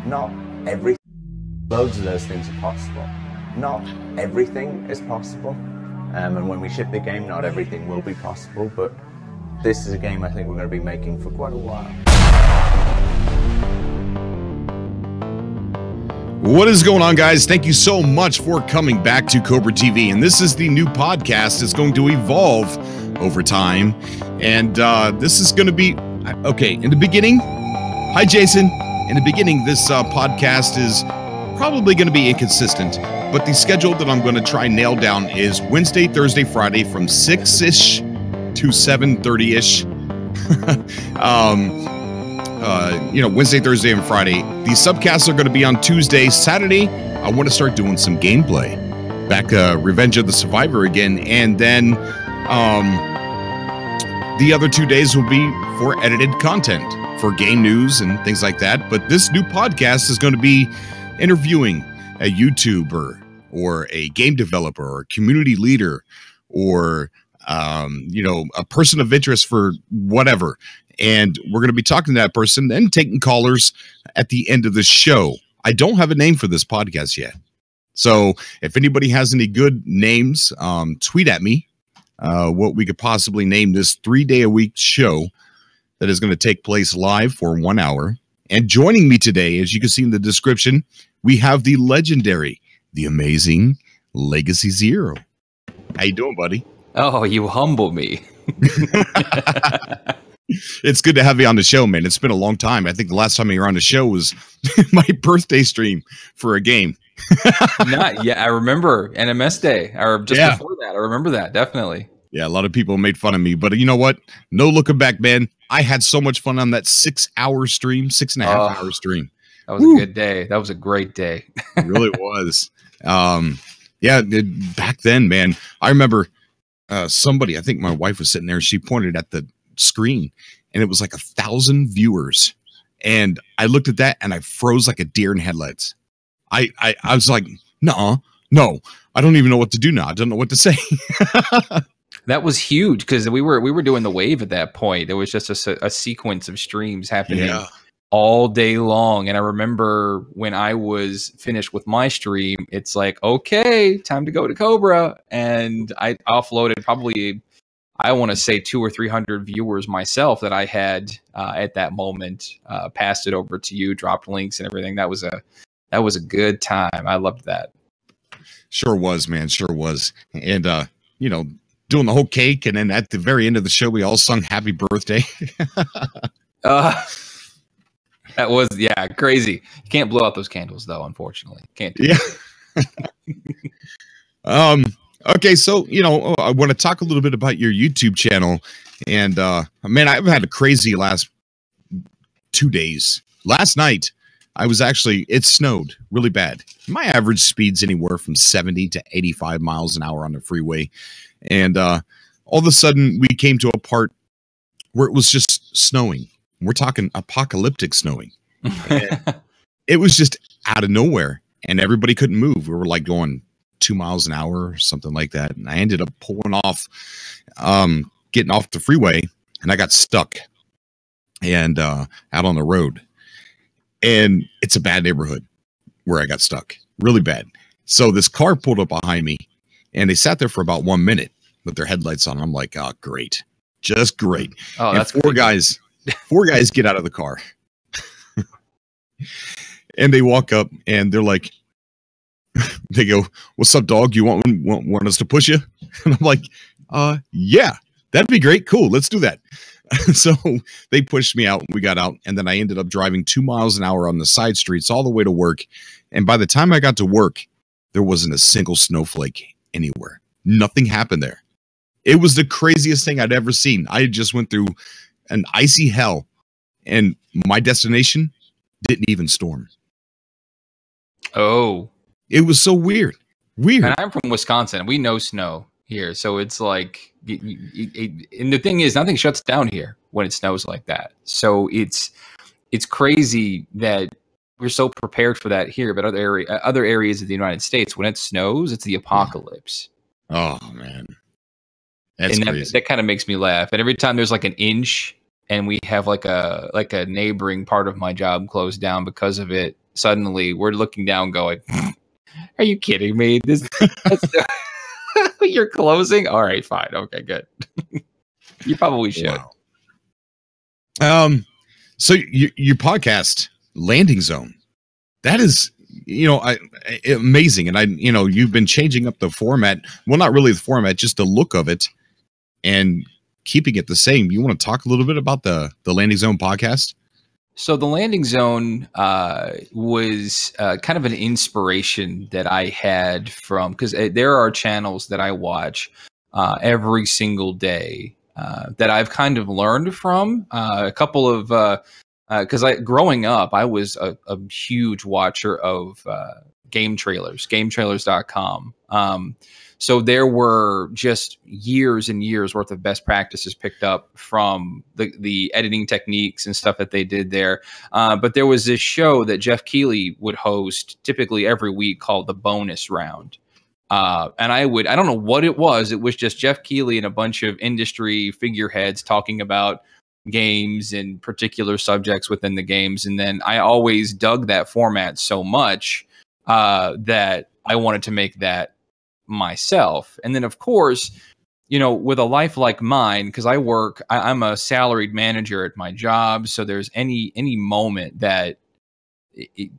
Not every loads of those things are possible. Not everything is possible. And when we ship the game, not everything will be possible, but this is a game I think we're going to be making for quite a while. What is going on, guys? Thank you so much for coming back to Cobra TV. And this is the new podcast. It's going to evolve over time. And this is going to be, okay, in the beginning, hi, Jason. In the beginning, this podcast is probably going to be inconsistent. But the schedule that I'm going to try and nail down is Wednesday, Thursday, Friday from 6-ish to 7:30-ish. Wednesday, Thursday, and Friday. These subcasts are going to be on Tuesday, Saturday. I want to start doing some gameplay. Back Revenge of the Survivor again. And then the other 2 days will be for edited content, for game news and things like that. But this new podcast is going to be interviewing a YouTuber or a game developer or a community leader or, a person of interest for whatever. And we're going to be talking to that person and taking callers at the end of the show. I don't have a name for this podcast yet. So if anybody has any good names, tweet at me what we could possibly name this 3-day-a-week show that is going to take place live for 1 hour. And joining me today, as you can see in the description, we have the legendary, the amazing LegacyZ3RO. How you doing, buddy? Oh, you humble me. It's good to have you on the show, man. It's been a long time. I think the last time you were on the show was my birthday stream for a game. I remember NMS Day, or just before that. I remember that, definitely. Yeah, a lot of people made fun of me, but you know what? No looking back, man. I had so much fun on that 6-hour stream, 6.5-hour stream. That was a good day. That was a great day. It really was. Back then, man, I remember somebody, I think my wife was sitting there, she pointed at the screen and it was like 1,000 viewers, and I looked at that and I froze like a deer in headlights. I was like, no, I don't even know what to do now. I don't know what to say. That was huge because we were doing the wave at that point. It was just a sequence of streams happening all day long. And I remember when I was finished with my stream, it's like, okay, time to go to Cobra. And I offloaded probably, I want to say 200 or 300 viewers myself that I had at that moment. Passed it over to you, dropped links and everything. That was a good time. I loved that. Sure was, man. Sure was. And doing the whole cake, and then at the very end of the show, we all sung "Happy Birthday." That was crazy. You can't blow out those candles though, unfortunately. Can't do Okay, so I want to talk a little bit about your YouTube channel, and man, I've had a crazy last 2 days. Last night, it snowed really bad. My average speed's anywhere from 70 to 85 miles an hour on the freeway, and all of a sudden, we came to a part where it was just snowing. We're talking apocalyptic snowing. It was just out of nowhere, and everybody couldn't move. We were like going 2 miles an hour or something like that. And I ended up pulling off, getting off the freeway, and I got stuck and out on the road. And it's a bad neighborhood where I got stuck, really bad. So this car pulled up behind me, and they sat there for about 1 minute with their headlights on. I'm like, oh, great, just great. Oh, and that's four guys get out of the car, and they walk up, and they're like, they go, "What's up, dog? You want us to push you?" And I'm like, yeah, that'd be great. Cool, let's do that. So they pushed me out, and we got out, and then I ended up driving 2 miles an hour on the side streets all the way to work. And by the time I got to work, there wasn't a single snowflake anywhere. Nothing happened there. It was the craziest thing I'd ever seen. I just went through an icy hell, and my destination didn't even storm. Oh, it was so weird. And I'm from Wisconsin. We know snow here, so it's like, and the thing is, nothing shuts down here when it snows like that. So it's crazy that we're so prepared for that here, but other areas of the United States, when it snows, it's the apocalypse. Oh man, that's crazy. That kind of makes me laugh. And every time there's like an inch, and we have like a neighboring part of my job closed down because of it, suddenly we're looking down going, are you kidding me? You're closing? All right, fine. Okay, good. You probably should. Wow. So your podcast, Landing Zone, that is, amazing. And you've been changing up the format. Well, not really the format, just the look of it and keeping it the same. You want to talk a little bit about the Landing Zone podcast? So the Landing Zone was kind of an inspiration that I had from, because there are channels that I watch every single day that I've kind of learned from. A couple of, because growing up, I was a huge watcher of game trailers, gametrailers.com. So there were just years and years worth of best practices picked up from the editing techniques and stuff that they did there. But there was this show that Jeff Keighley would host typically every week called The Bonus Round. And I don't know what it was. It was just Jeff Keighley and a bunch of industry figureheads talking about games and particular subjects within the games. And then I always dug that format so much that I wanted to make that myself. And then of course, with a life like mine, because I'm a salaried manager at my job, so there's any moment that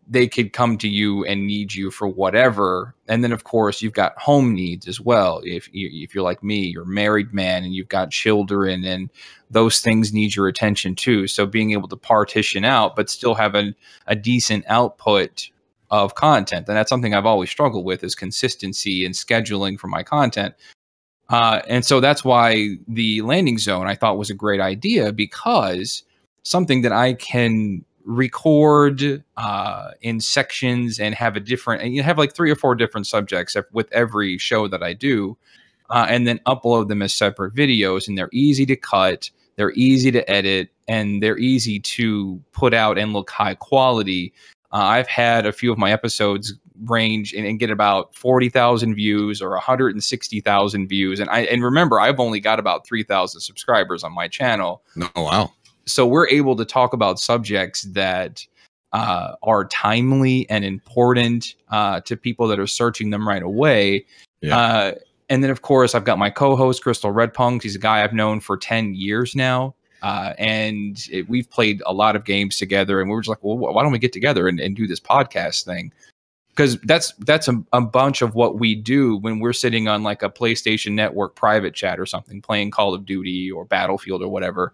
they could come to you and need you for whatever. And then of course you've got home needs as well. If you're like me, you're a married man and you've got children, and those things need your attention too. So being able to partition out but still have a decent output of content. And that's something I've always struggled with, is consistency and scheduling for my content. And so that's why the Landing Zone I thought was a great idea, because something that I can record in sections and have and you have like 3 or 4 different subjects with every show that I do, and then upload them as separate videos. And they're easy to cut, they're easy to edit, and they're easy to put out and look high quality. I've had a few of my episodes range and get about 40,000 views or 160,000 views. And remember, I've only got about 3,000 subscribers on my channel. Oh, wow. So we're able to talk about subjects that are timely and important to people that are searching them right away. Yeah. And then, of course, I've got my co-host, Crystal Redpunk. He's a guy I've known for 10 years now. We've played a lot of games together, and we were just like, well, why don't we get together and do this podcast thing? Because that's a bunch of what we do when we're sitting on like a PlayStation Network private chat or something, playing Call of Duty or Battlefield or whatever.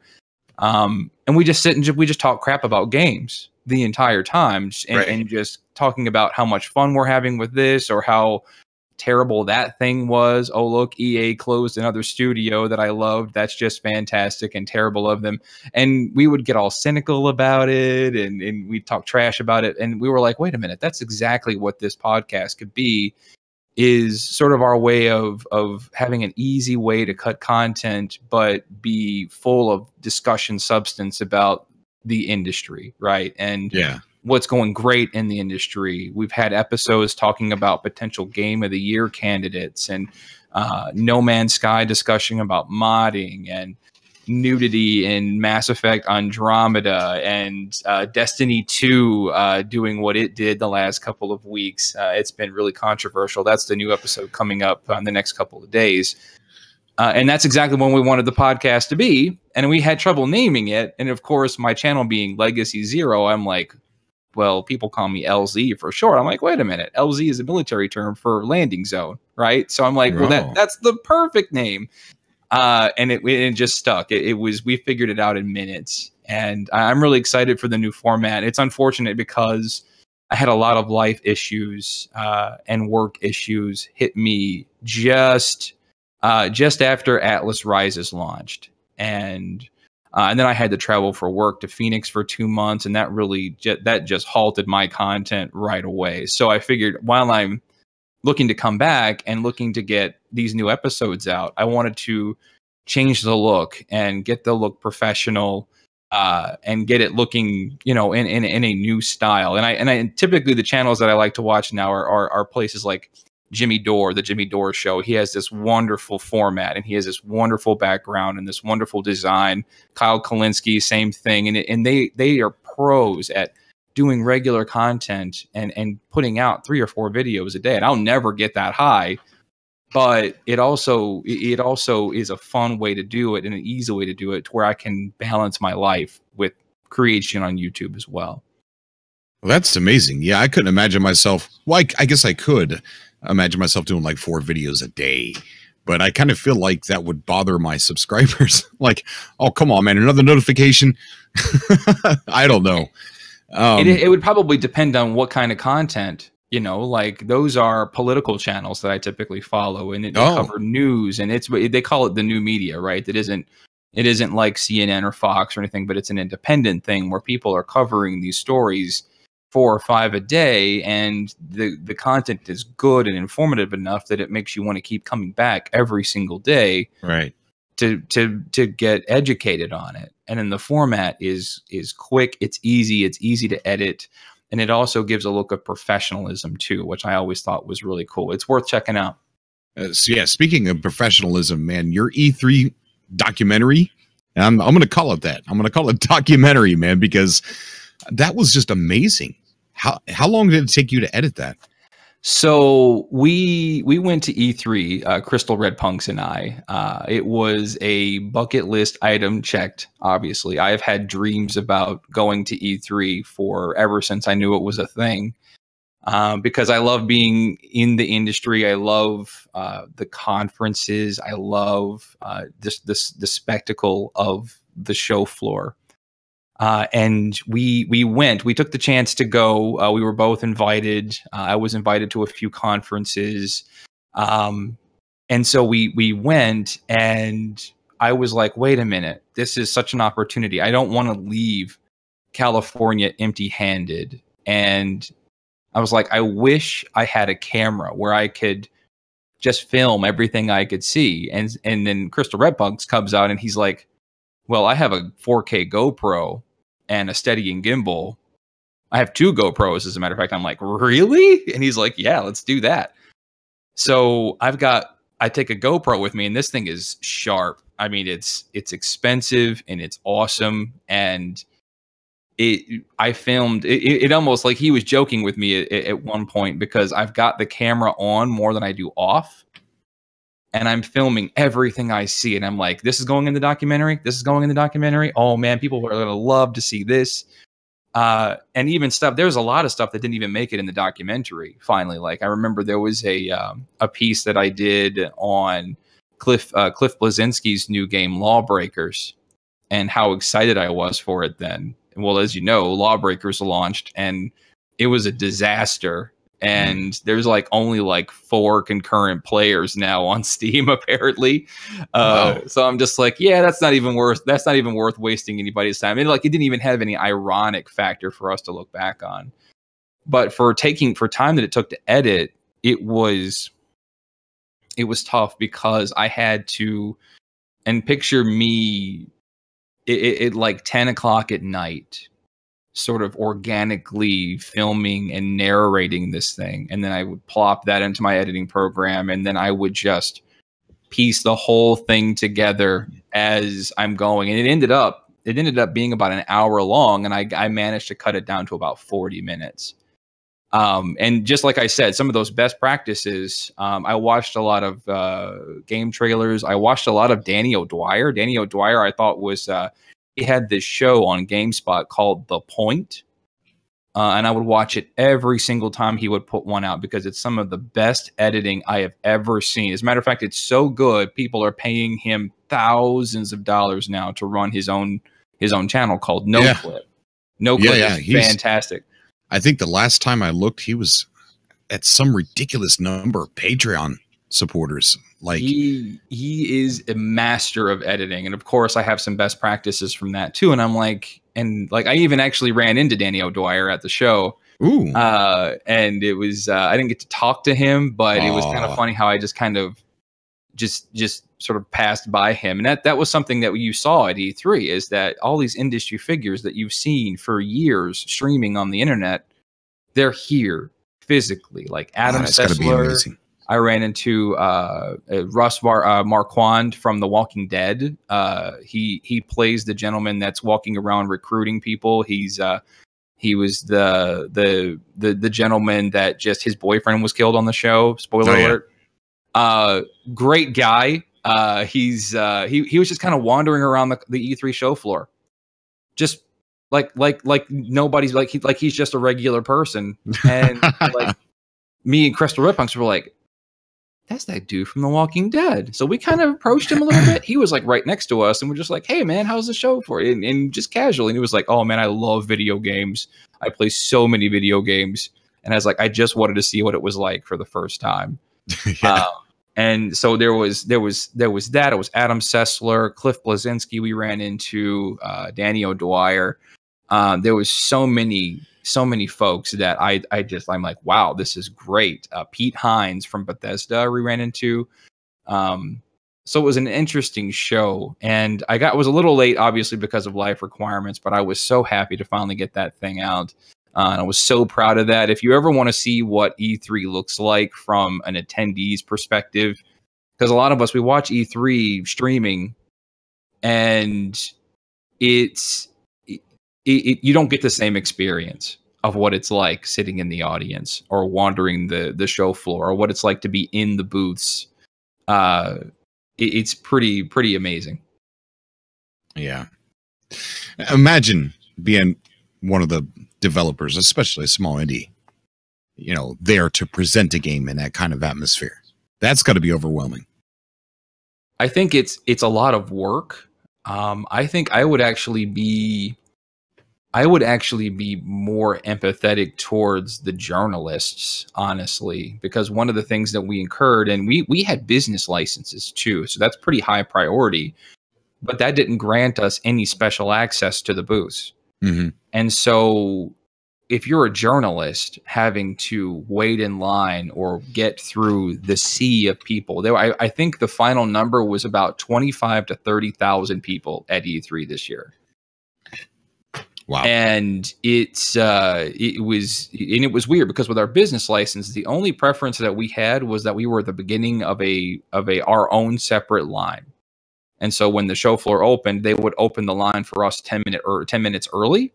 And we just sit and we just talk crap about games the entire time, and just talking about how much fun we're having with this, or how terrible that thing was. Oh, look, EA closed another studio that I loved. That's just fantastic and terrible of them. And we would get all cynical about it, and we'd talk trash about it. And we were like, wait a minute, that's exactly what this podcast could be, is sort of our way of having an easy way to cut content, but be full of discussion substance about the industry, right? And what's going great in the industry. We've had episodes talking about potential Game of the Year candidates, and No Man's Sky discussion about modding, and nudity in Mass Effect Andromeda, and Destiny 2 doing what it did the last couple of weeks. It's been really controversial. That's the new episode coming up in the next couple of days. And that's exactly what we wanted the podcast to be. And we had trouble naming it. And of course, my channel being LegacyZ3RO, I'm like, well, people call me LZ for short. I'm like, wait a minute. LZ is a military term for landing zone, right? So I'm like, well, that's the perfect name. And it just stuck. We figured it out in minutes. And I'm really excited for the new format. It's unfortunate because I had a lot of life issues and work issues hit me just after Atlas Rises launched. And then I had to travel for work to Phoenix for 2 months, and that really just halted my content right away. So I figured, while I'm looking to come back and looking to get these new episodes out, I wanted to change the look and get the look professional, and get it looking, in a new style. And I typically, the channels that I like to watch now are places like Jimmy Dore, the Jimmy Dore Show. He has this wonderful format, and he has this wonderful background and this wonderful design. Kyle Kalinske, same thing. And they are pros at doing regular content and putting out 3 or 4 videos a day. And I'll never get that high, but it also is a fun way to do it and an easy way to do it to where I can balance my life with creation on YouTube as well. Well, that's amazing. Yeah, I couldn't imagine myself. Well, I guess I could imagine myself doing like 4 videos a day, but I kind of feel like that would bother my subscribers. Like, oh, come on, man, another notification. I don't know. It would probably depend on what kind of content, you know, like those are political channels that I typically follow, and they cover news, and they call it the new media, right? It isn't like CNN or Fox or anything, but it's an independent thing where people are covering these stories 4 or 5 a day, and the content is good and informative enough that it makes you want to keep coming back every single day, right? To get educated on it. And then the format is quick, it's easy to edit, and it also gives a look of professionalism too, which I always thought was really cool. It's worth checking out. So yeah, speaking of professionalism, man, your E3 documentary, I'm going to call it that. I'm going to call it documentary, man, because that was just amazing. How long did it take you to edit that? So we went to E3, Crystal Red Punks and I. It was a bucket list item checked, obviously. I have had dreams about going to E3 ever since I knew it was a thing, because I love being in the industry. I love the conferences. I love the spectacle of the show floor. And we took the chance to go. We were both invited. I was invited to a few conferences. And so we went, and I was like, wait a minute, this is such an opportunity. I don't want to leave California empty-handed. And I was like, I wish I had a camera where I could just film everything I could see. And then Crystal Red Punks comes out, and he's like, well, I have a 4K GoPro and a steadying gimbal. I have 2 GoPros, as a matter of fact. I'm like, really? And he's like, yeah, let's do that. So I take a GoPro with me, and this thing is sharp. I mean, it's expensive and it's awesome. And I filmed it almost like he was joking with me at one point, because I've got the camera on more than I do off. And I'm filming everything I see. And I'm like, this is going in the documentary. This is going in the documentary. Oh, man, people are going to love to see this. And even stuff, there's a lot of stuff that didn't even make it in the documentary, finally. Like, I remember there was a piece that I did on Cliff Bleszinski's new game, Lawbreakers, and how excited I was for it then. Well, as you know, Lawbreakers launched, and it was a disaster. And there's like only like 4 concurrent players now on Steam, apparently. Wow. So I'm just like, yeah, that's not even worth wasting anybody's time. And like, it didn't even have any ironic factor for us to look back on. But for time that it took to edit, it was tough, because I had to, and picture me it like 10 o'clock at night, sort of organically filming and narrating this thing. And then I would plop that into my editing program, and then I would just piece the whole thing together as I'm going. And it ended up being about an hour long, and I managed to cut it down to about 40 minutes. And just like I said, some of those best practices, I watched a lot of game trailers. I watched a lot of Danny O'Dwyer. Danny O'Dwyer, I thought was, he had this show on GameSpot called The Point. And I would watch it every single time he would put one out, because it's some of the best editing I have ever seen. As a matter of fact, it's so good, people are paying him thousands of dollars now to run his own channel called NoClip. NoClip is fantastic. I think the last time I looked, he was at some ridiculous number of Patreon supporters. Like, he is a master of editing, and of course, I have some best practices from that too. And I'm like, I even actually ran into Danny O'Dwyer at the show. Ooh. And it was I didn't get to talk to him, but it was kind of funny how I just kind of just sort of passed by him. And that was something that you saw at E3, is that all these industry figures that you've seen for years streaming on the internet, they're here physically. Like Adam Sessler. I ran into Russ Marquand from The Walking Dead. He plays the gentleman that's walking around recruiting people. He's He was the gentleman that just his boyfriend was killed on the show. Spoiler alert. Great guy. He was just kind of wandering around the E3 show floor, just like nobody's he's just a regular person. And like me and Crystal Rippunks were like, that's that dude from The Walking Dead. So we kind of approached him a little bit. He was like right next to us, and we're just like, hey man, how's the show for you? And just casually. And he was like, oh man, I love video games. I play so many video games. And I was like, I just wanted to see what it was like for the first time. And so there was that. It was Adam Sessler, Cliff Blazinski we ran into, Danny O'Dwyer. There was so many folks that I'm like, wow, this is great. Pete Hines from Bethesda we ran into. So it was an interesting show, and was a little late, obviously, because of life requirements, but I was so happy to finally get that thing out. And I was so proud of that. If you ever want to see what E3 looks like from an attendee's perspective, because a lot of us, we watch E3 streaming, and you don't get the same experience of what it's like sitting in the audience or wandering the show floor, or what it's like to be in the booths. It's pretty amazing. Yeah. Imagine being one of the developers, especially a small indie, there to present a game in that kind of atmosphere. That's got to be overwhelming. I think it's a lot of work. I think I would actually be more empathetic towards the journalists, honestly, because one of the things that we incurred, and we had business licenses too, so that's pretty high priority, but that didn't grant us any special access to the booths. Mm-hmm. And so if you're a journalist having to wait in line or get through the sea of people, I think the final number was about 25 to 30,000 people at E3 this year. Wow. And it was weird because with our business license, the only preference that we had was that we were at the beginning of our own separate line. And so when the show floor opened, they would open the line for us 10 minutes early.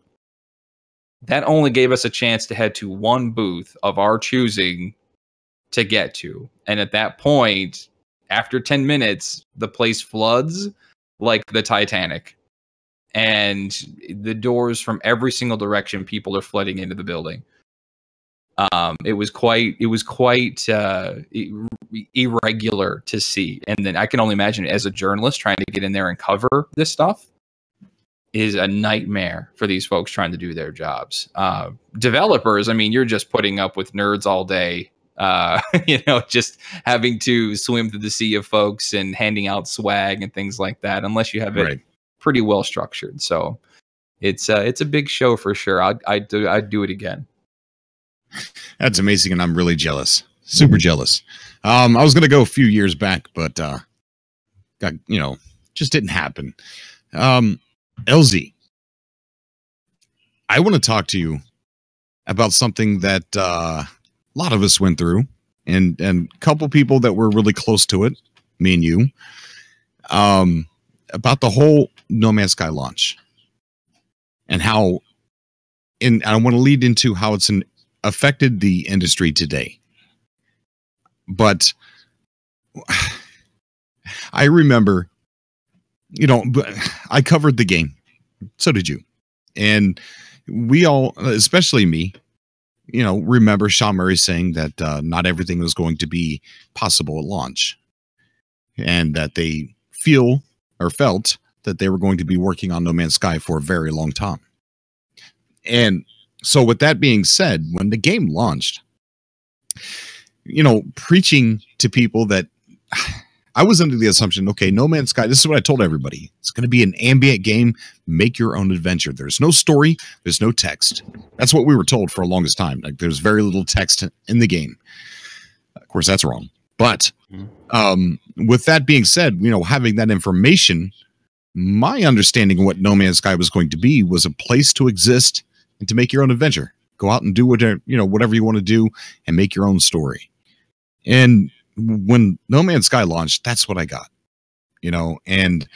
That only gave us a chance to head to one booth of our choosing to get to. And at that point, after 10 minutes, the place floods like the Titanic. And the doors from every single direction, people are flooding into the building. It was quite irregular to see. And then I can only imagine, as a journalist trying to get in there and cover this stuff is a nightmare for these folks trying to do their jobs. Developers, I mean, you're just putting up with nerds all day, just having to swim through the sea of folks and handing out swag and things like that, unless you have it pretty well structured. So it's a big show for sure. I'd do it again. That's amazing, and I'm really jealous. Super jealous. I was gonna go a few years back, but just didn't happen. LZ, I want to talk to you about something that a lot of us went through, and a couple people that were really close to it, me and you, about the whole No Man's Sky launch, and how, and I want to lead into how it's affected the industry today. But I remember, I covered the game. So did you. And we all, especially me, remember Sean Murray saying that not everything was going to be possible at launch, and that they felt that they were going to be working on No Man's Sky for a very long time. And so with that being said, when the game launched, preaching to people that I was under the assumption, okay, No Man's Sky, this is what I told everybody. It's going to be an ambient game. Make your own adventure. There's no story. There's no text. That's what we were told for the longest time. Like, there's very little text in the game. Of course, that's wrong. But with that being said, having that information, my understanding of what No Man's Sky was going to be was a place to exist and to make your own adventure. Go out and do whatever you want to do and make your own story. And when No Man's Sky launched, that's what I got, and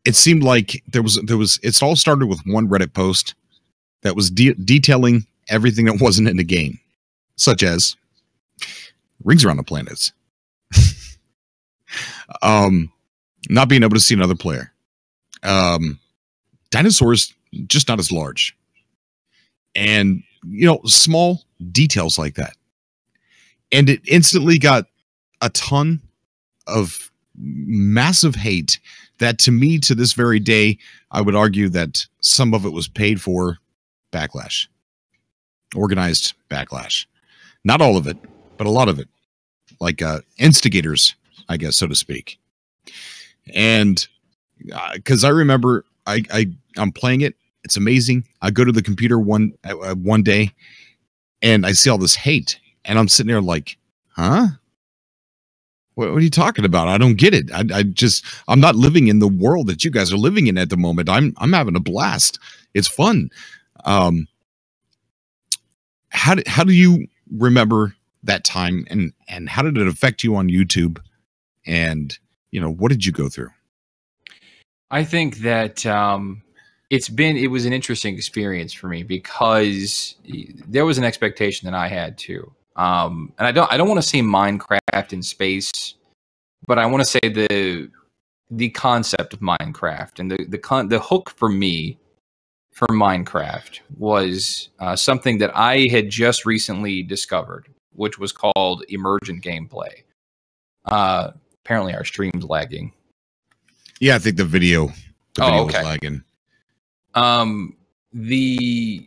it seemed like it all started with one Reddit post that was detailing everything that wasn't in the game, such as rings around the planets, not being able to see another player, dinosaurs just not as large, and small details like that. And it instantly got a ton of massive hate that, to me, to this very day, I would argue that some of it was paid for backlash, organized backlash. Not all of it, but a lot of it, like instigators, I guess, so to speak. And because I remember I'm playing it, it's amazing. I go to the computer one day, and I see all this hate, and I'm sitting there like, huh? What are you talking about? I don't get it. I'm not living in the world that you guys are living in at the moment. I'm having a blast. It's fun. How do you remember that time, and how did it affect you on YouTube? And what did you go through? I think that it was an interesting experience for me, because there was an expectation that I had too. And I don't want to say Minecraft in space, but I want to say the concept of Minecraft, and the hook for me for Minecraft was something that I had just recently discovered, which was called emergent gameplay. Apparently our stream's lagging. Yeah, I think the video was lagging. The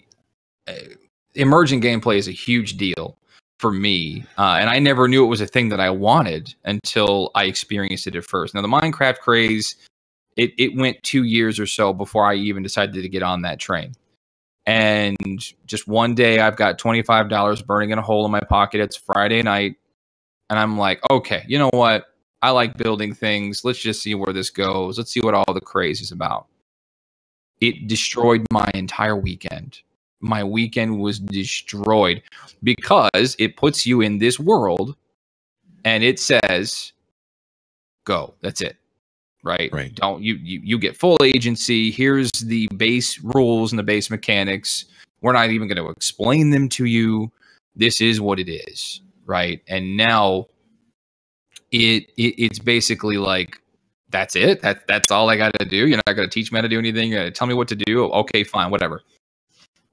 emergent gameplay is a huge deal for me, and I never knew it was a thing that I wanted until I experienced it at first. Now, the Minecraft craze, it went 2 years or so before I even decided to get on that train. And just one day, I've got $25 burning in a hole in my pocket. It's Friday night, and I'm like, okay, you know what? I like building things. Let's just see where this goes. Let's see what all the craze is about. It destroyed my entire weekend. My weekend was destroyed because it puts you in this world and it says, go. That's it. Right? Don't you get full agency. Here's the base rules and the base mechanics. We're not even going to explain them to you. This is what it is. Right? And now it's basically like, that's it. That's all I got to do. You're not going to teach me how to do anything. You're going to tell me what to do. Okay, fine, whatever.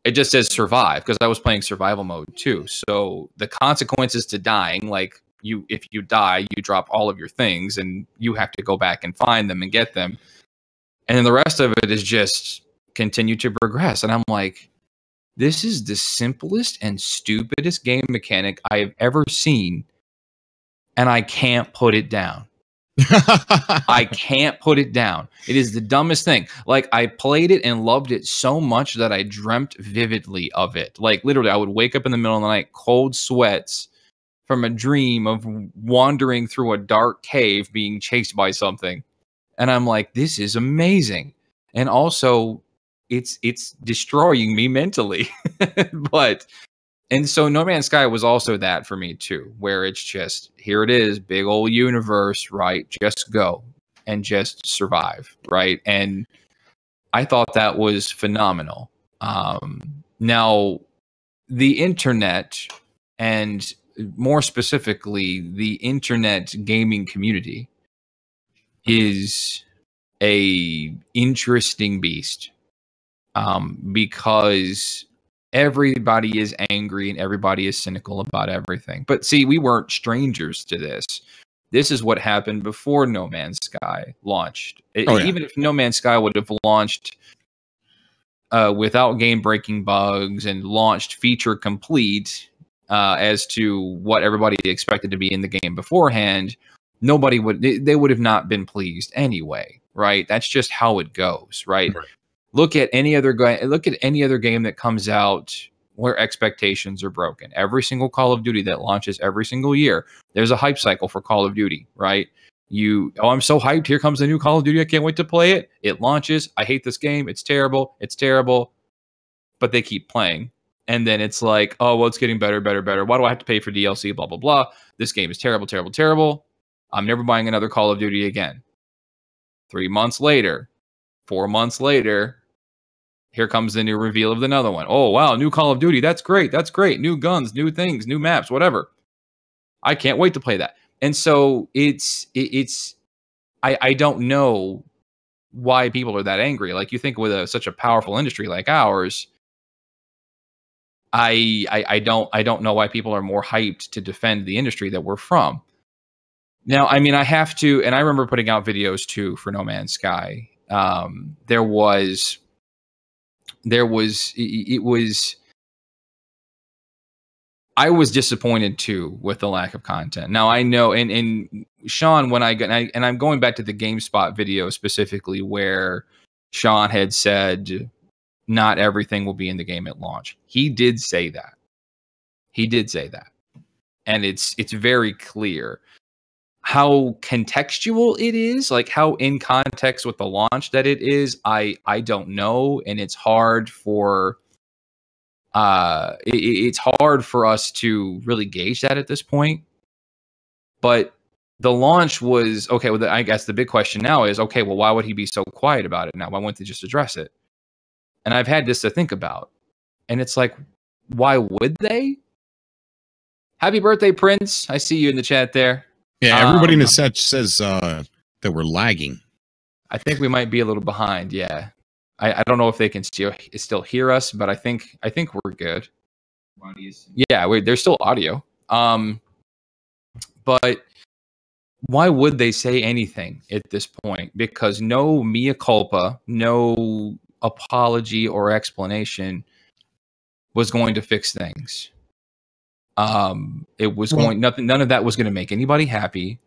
It just says survive, because I was playing survival mode too. So the consequences to dying, like if you die, you drop all of your things and you have to go back and find them and get them. And then the rest of it is just continue to progress. And I'm like, this is the simplest and stupidest game mechanic I have ever seen. And I can't put it down. I can't put it down. It is the dumbest thing. Like, I played it and loved it so much that I dreamt vividly of it. Like, literally, I would wake up in the middle of the night, cold sweats from a dream of wandering through a dark cave being chased by something. And I'm like, this is amazing. And also, it's destroying me mentally. And so No Man's Sky was also that for me too, where it's just, here it is, big old universe, right? Just go and just survive, right? And I thought that was phenomenal. Now, the internet, and more specifically, the internet gaming community, is a interesting beast, because everybody is angry and everybody is cynical about everything. But see, we weren't strangers to this. This is what happened before No Man's Sky launched. Even if No Man's Sky would have launched without game-breaking bugs and launched feature complete as to what everybody expected to be in the game beforehand, they would have not been pleased anyway, right? That's just how it goes, right? Look at any other game that comes out where expectations are broken. Every single Call of Duty that launches every single year, there's a hype cycle for Call of Duty, right? I'm so hyped. Here comes the new Call of Duty. I can't wait to play it. It launches. I hate this game. It's terrible. It's terrible. But they keep playing. And then it's like, oh, well, it's getting better, better, better. Why do I have to pay for DLC? Blah, blah, blah. This game is terrible, terrible, terrible. I'm never buying another Call of Duty again. 3 months later, 4 months later, Here comes the new reveal of another one. Oh, wow, new Call of Duty. That's great. That's great. New guns, new things, new maps, whatever. I can't wait to play that. And so I don't know why people are that angry. Like, you think with such a powerful industry like ours, I don't know why people are more hyped to defend the industry that we're from. Now, I mean, I have to, and I remember putting out videos too for No Man's Sky. I was disappointed too with the lack of content. Now I know, and Sean, when I'm going back to the GameSpot video specifically, where Sean had said not everything will be in the game at launch. He did say that. And it's very clear how contextual it is, like how in context with the launch that it is. I don't know, and it's hard for it's hard for us to really gauge that at this point. But the launch was okay. Well, I guess the big question now is, okay, well, why would he be so quiet about it now? Why wouldn't they just address it? And I've had this to think about, and it's like, why would they? Happy birthday, Prince! I see you in the chat there. Yeah, everybody in the set says that we're lagging. I think we might be a little behind. Yeah, I don't know if they can still hear us, but I think we're good. Yeah, there's still audio. But why would they say anything at this point? Because no mea culpa, no apology or explanation was going to fix things. It was none of that was going to make anybody happy.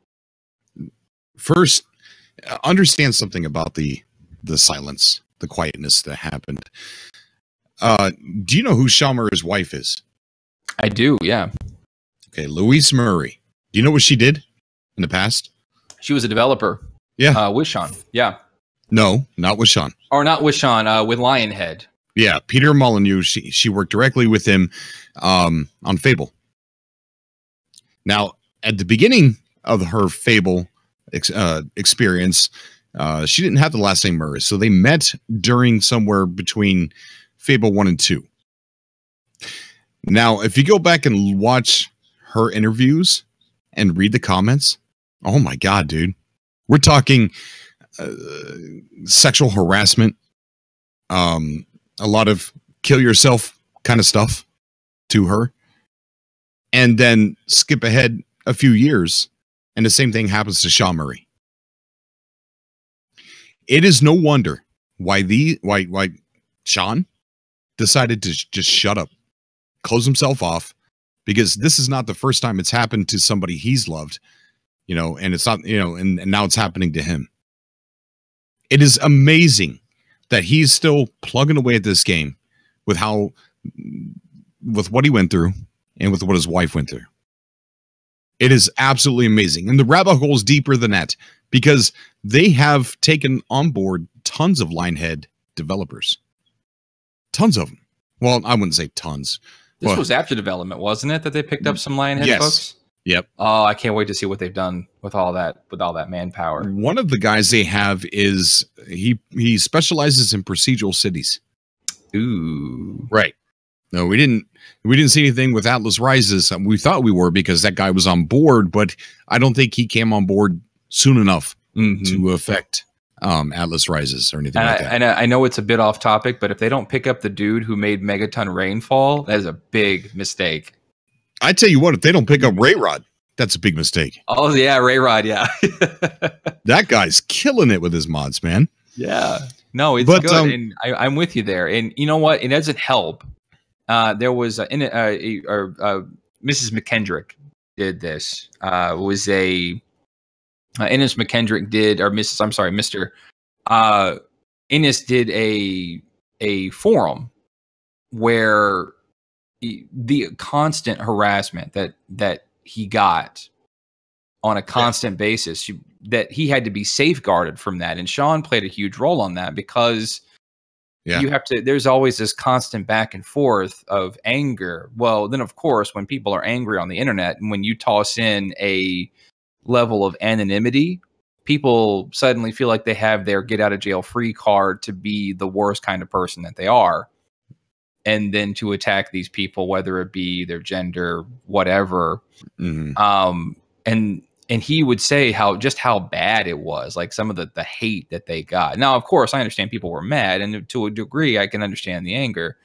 First, understand something about the silence, the quietness that happened. Do you know who Sean Murray's wife is? I do, yeah. Okay, Louise Murray. Do you know what she did in the past? She was a developer. Yeah. With Sean. Yeah. No, not with Sean. Or not with Sean, with Lionhead. Yeah, Peter Molyneux. She worked directly with him on Fable. Now, at the beginning of her Fable experience, she didn't have the last name Murray, so they met during somewhere between Fable 1 and 2. Now, if you go back and watch her interviews and read the comments, oh my God, dude. We're talking sexual harassment, a lot of kill yourself kind of stuff to her. And then skip ahead a few years, and the same thing happens to Sean Murray. It is no wonder why Sean decided to just shut up, close himself off, because this is not the first time it's happened to somebody he's loved, and it's not, and now it's happening to him. It is amazing that he's still plugging away at this game with what he went through and with what his wife went through. It is absolutely amazing. And the rabbit hole is deeper than that, because they have taken on board tons of Lionhead developers. Tons of them. Well, I wouldn't say tons. This was after development, wasn't it, that they picked up some Lionhead folks? Yep. Oh, I can't wait to see what they've done with all that manpower. One of the guys they have is he specializes in procedural cities. Ooh. Right. No, we didn't see anything with Atlas Rises. We thought we were, because that guy was on board, but I don't think he came on board soon enough to affect Atlas Rises or anything like that. And I know it's a bit off topic, but if they don't pick up the dude who made Megaton Rainfall, that is a big mistake. I tell you what, if they don't pick up Rayrod, that's a big mistake. Oh yeah, Rayrod, yeah. That guy's killing it with his mods, man. Yeah. No, it's good, and I'm with you there. And you know what? It doesn't help. There was Mrs. McKendrick did this. Was a Ennis McKendrick did, or Mrs. I'm sorry, Mr. Ennis did a forum where the constant harassment that he got on a constant basis, that he had to be safeguarded from that, and Sean played a huge role on that, because you have to, there's always this constant back and forth of anger. Well, then of course, when people are angry on the internet, and when you toss in a level of anonymity people suddenly feel like they have their get out of jail free card to be the worst kind of person that they are. And then to attack these people, whether it be their gender, whatever. And he would say how bad it was, like some of the hate that they got. Now, of course, I understand people were mad, and to a degree, I can understand the anger.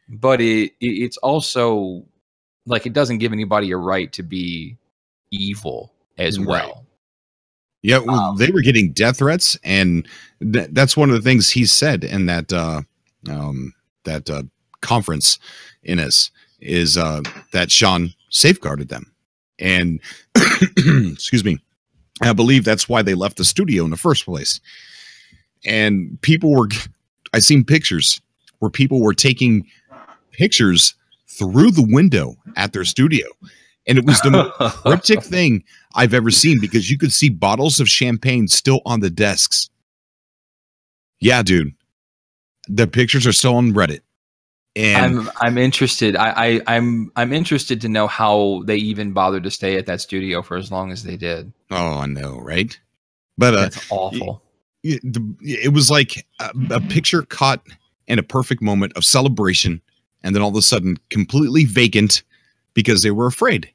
But it's also like it doesn't give anybody a right to be evil as well. Yeah, well, they were getting death threats, and that's one of the things he said in that conference in us is that Sean safeguarded them. And excuse me, I believe that's why they left the studio in the first place. And I seen pictures where people were taking pictures through the window at their studio. And it was the most cryptic thing I've ever seen, because you could see bottles of champagne still on the desks. Yeah, dude. The pictures are still on Reddit. And I'm interested. I'm interested to know how they even bothered to stay at that studio for as long as they did. Oh, I know, right? But that's awful. It was like a picture caught in a perfect moment of celebration, and then all of a sudden completely vacant because they were afraid.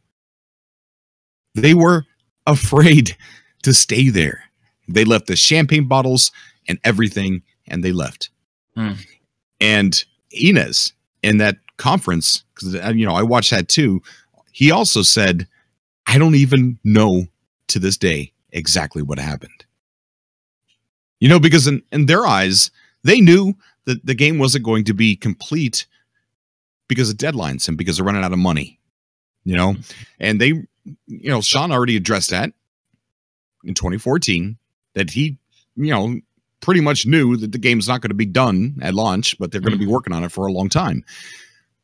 They were afraid to stay there. They left the champagne bottles and everything, and they left. And Inez in that conference, because I watched that too, he also said, I don't even know to this day exactly what happened. Because in their eyes, they knew that the game wasn't going to be complete because of deadlines and because they're running out of money. And they, Sean already addressed that in 2014, that he, pretty much knew that the game's not going to be done at launch, but they're going to be working on it for a long time.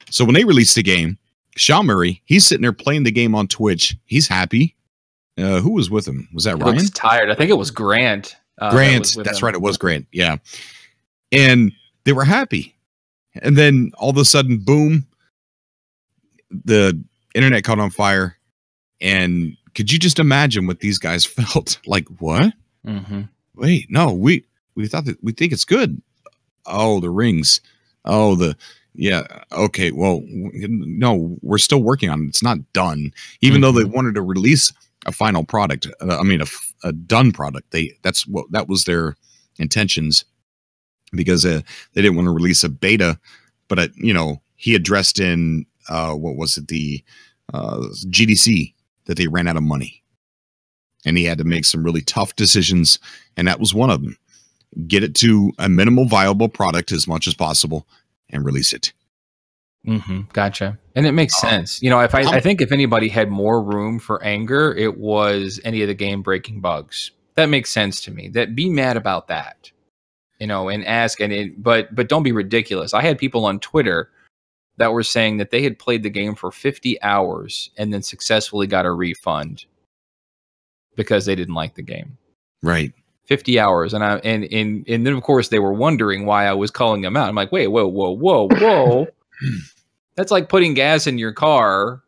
So when they released the game, Sean Murray, he's sitting there playing the game on Twitch. He's happy. Who was with him? Was that Ryan? Looks tired. I think it was Grant. Grant. That's right. It was Grant. Yeah. And they were happy. And then all of a sudden, boom, the internet caught on fire. And could you just imagine what these guys felt? Like, what? Wait, no, we thought that we think it's good. Oh, the rings. Oh, okay. Well, no, we're still working on it. It's not done. Even though they wanted to release a final product, a done product. That was their intentions, because they didn't want to release a beta. But he addressed in what was it, the GDC, that they ran out of money, and he had to make some really tough decisions, and that was one of them. Get it to a minimal viable product as much as possible and release it. Gotcha. And it makes sense. I think if anybody had more room for anger, it was any of the game breaking bugs. That makes sense to me. That be mad about that, and ask, but don't be ridiculous. I had people on Twitter that were saying that they had played the game for 50 hours and then successfully got a refund because they didn't like the game. Right. 50 hours. And then of course they were wondering why I was calling them out. I'm like, wait, whoa. That's like putting gas in your car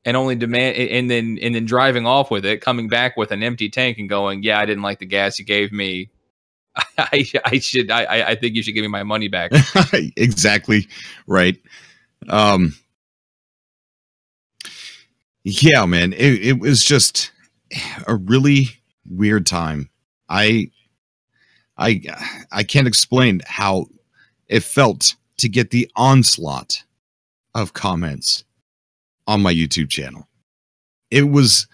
and only and then driving off with it, coming back with an empty tank and going, yeah, I didn't like the gas you gave me. I think you should give me my money back. Exactly. Right. Yeah, man, it was just a really weird time. I can't explain how it felt to get the onslaught of comments on my YouTube channel. It was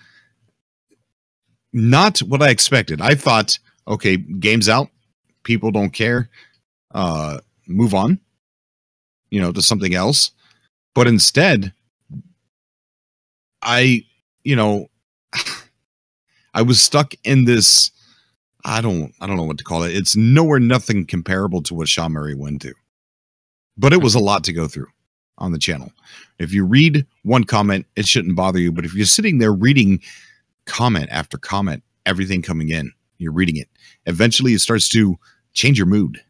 not what I expected. I thought, okay, game's out, people don't care, move on, to something else. But instead, I was stuck in this, I don't know what to call it. It's nowhere nothing comparable to what Sean Murray went to. But it was a lot to go through on the channel. If you read one comment, it shouldn't bother you. But if you're sitting there reading comment after comment, everything coming in, you're reading it, eventually it starts to change your mood,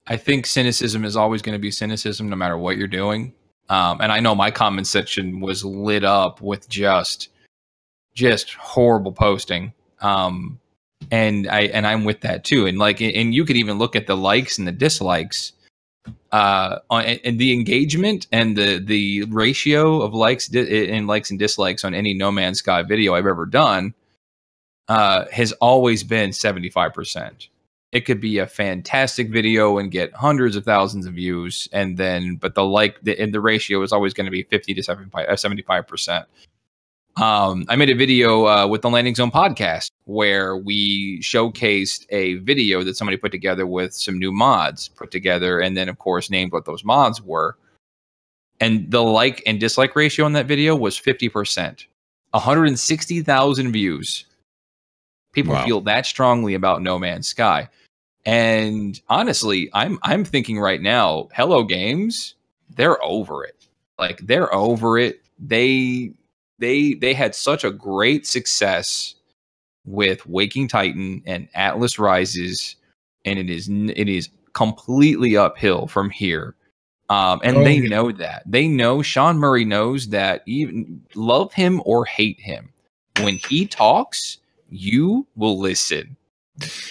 I think cynicism is always going to be cynicism no matter what you're doing. And I know my comment section was lit up with just just horrible posting. And I'm with that too. And like, and you could even look at the likes and the dislikes, and the engagement and the ratio of likes and dislikes on any No Man's Sky video I've ever done, has always been 75%. It could be a fantastic video and get hundreds of thousands of views, and then, but the ratio is always going to be 50 to 75%. I made a video with the Landing Zone podcast where we showcased a video that somebody put together with some new mods put together, and then of course named what those mods were. And the like and dislike ratio on that video was 50%. 160,000 views. People feel that strongly about No Man's Sky. And honestly, I'm thinking right now, Hello Games, they're over it. Like, they're over it. They had such a great success with Waking Titan and Atlas Rises, and it is completely uphill from here. And they know that. They know, Sean Murray knows that, even love him or hate him, when he talks, you will listen.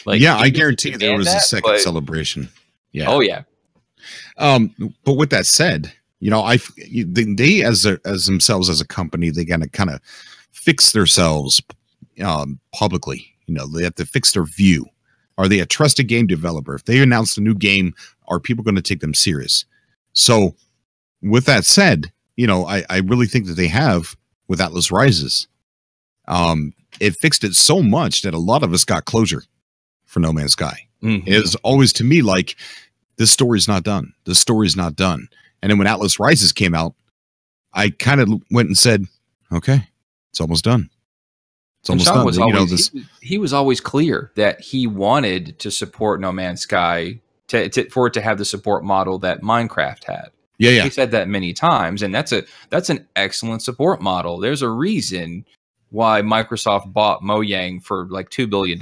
Like, yeah, I guarantee there was a second celebration. Yeah. Oh yeah. But with that said, you know, they as themselves as a company, they gotta kind of fix themselves publicly. You know, they have to fix their view. Are they a trusted game developer? If they announce a new game, are people going to take them serious? So, with that said, you know, I really think that they have with Atlas Rises. It fixed it so much that a lot of us got closure for No Man's Sky. Mm-hmm. It was always, to me, like, this story's not done. This story's not done. And then when Atlas Rises came out, I kind of went and said, okay, it's almost done. It's almost done. Was always, he was always clear that he wanted to support No Man's Sky for it to have the support model that Minecraft had. Yeah. He said that many times, and that's an excellent support model. There's a reason why Microsoft bought Mojang for like $2 billion,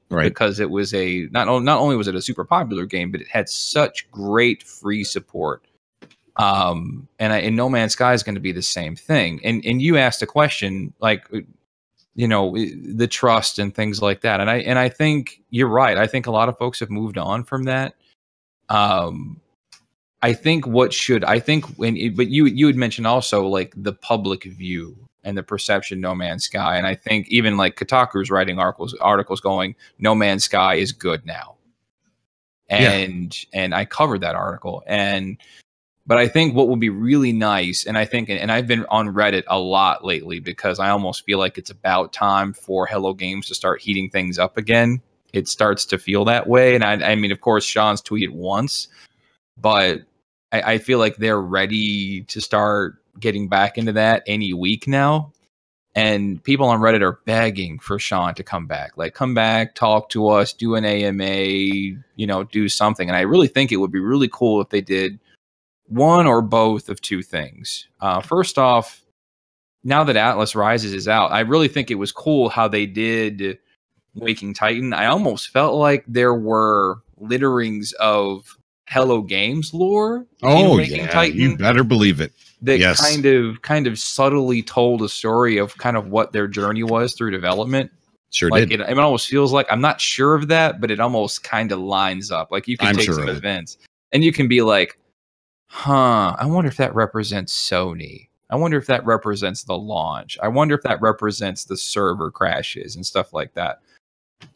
right? Because it was not only was it a super popular game, but it had such great free support. And No Man's Sky is going to be the same thing. And you asked a question, like, you know, the trust and things like that. And I think you're right. I think a lot of folks have moved on from that. I think but you had mentioned also like the public view and the perception No Man's Sky. And I think even like Kotaku's writing articles going, No Man's Sky is good now. And I covered that article. But I think what would be really nice, and I've been on Reddit a lot lately because I almost feel like it's about time for Hello Games to start heating things up again. It starts to feel that way. And I mean, of course, Sean's tweeted once, but I feel like they're ready to start getting back into that any week now. And people on Reddit are begging for Sean to come back. Like, come back, talk to us, do an AMA, you know, do something. And I really think it would be really cool if they did one or both of two things. First off, now that Atlas Rises is out, I really think it was cool how they did Waking Titan. I almost felt like there were litterings of Hello Games lore. Oh yeah, Titan, you better believe it. That kind of subtly told a story of kind of what their journey was through development. Sure like did. It almost feels like, I'm not sure of that, but it almost kind of lines up. Like, you can take some events and you can be like, I wonder if that represents Sony. I wonder if that represents the launch. I wonder if that represents the server crashes and stuff like that.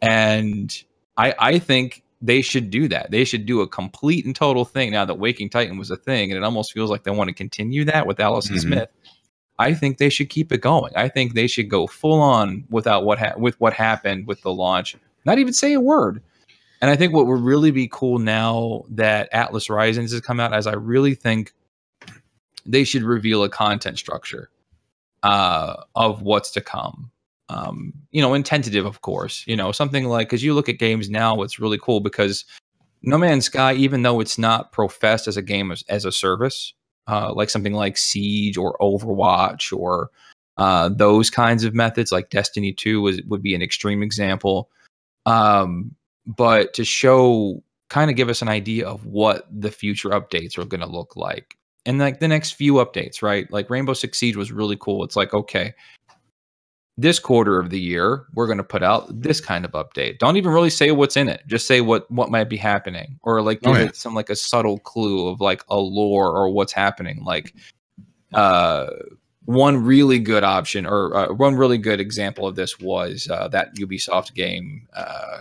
And I think they should do that. They should do a complete and total thing now that Waking Titan was a thing, and it almost feels like they want to continue that with Allison Smith. I think they should keep it going. I think they should go full on with what happened with the launch. Not even say a word. And I think what would really be cool now that Atlas Rises has come out, as I really think they should reveal a content structure of what's to come. You know, and tentative, of course, you know, something like, because you look at games now, what's really cool, because No Man's Sky, even though it's not professed as a game as a service, like something like Siege or Overwatch or those kinds of methods, like Destiny 2 would be an extreme example. But to kind of give us an idea of what the future updates are going to look like. And like the next few updates, right? Like Rainbow Six Siege was really cool. It's like, okay, this quarter of the year, we're going to put out this kind of update. Don't even really say what's in it. Just say what might be happening, or like give it some like a subtle clue of like a lore or what's happening. Like one really good option, or one really good example of this was that Ubisoft game.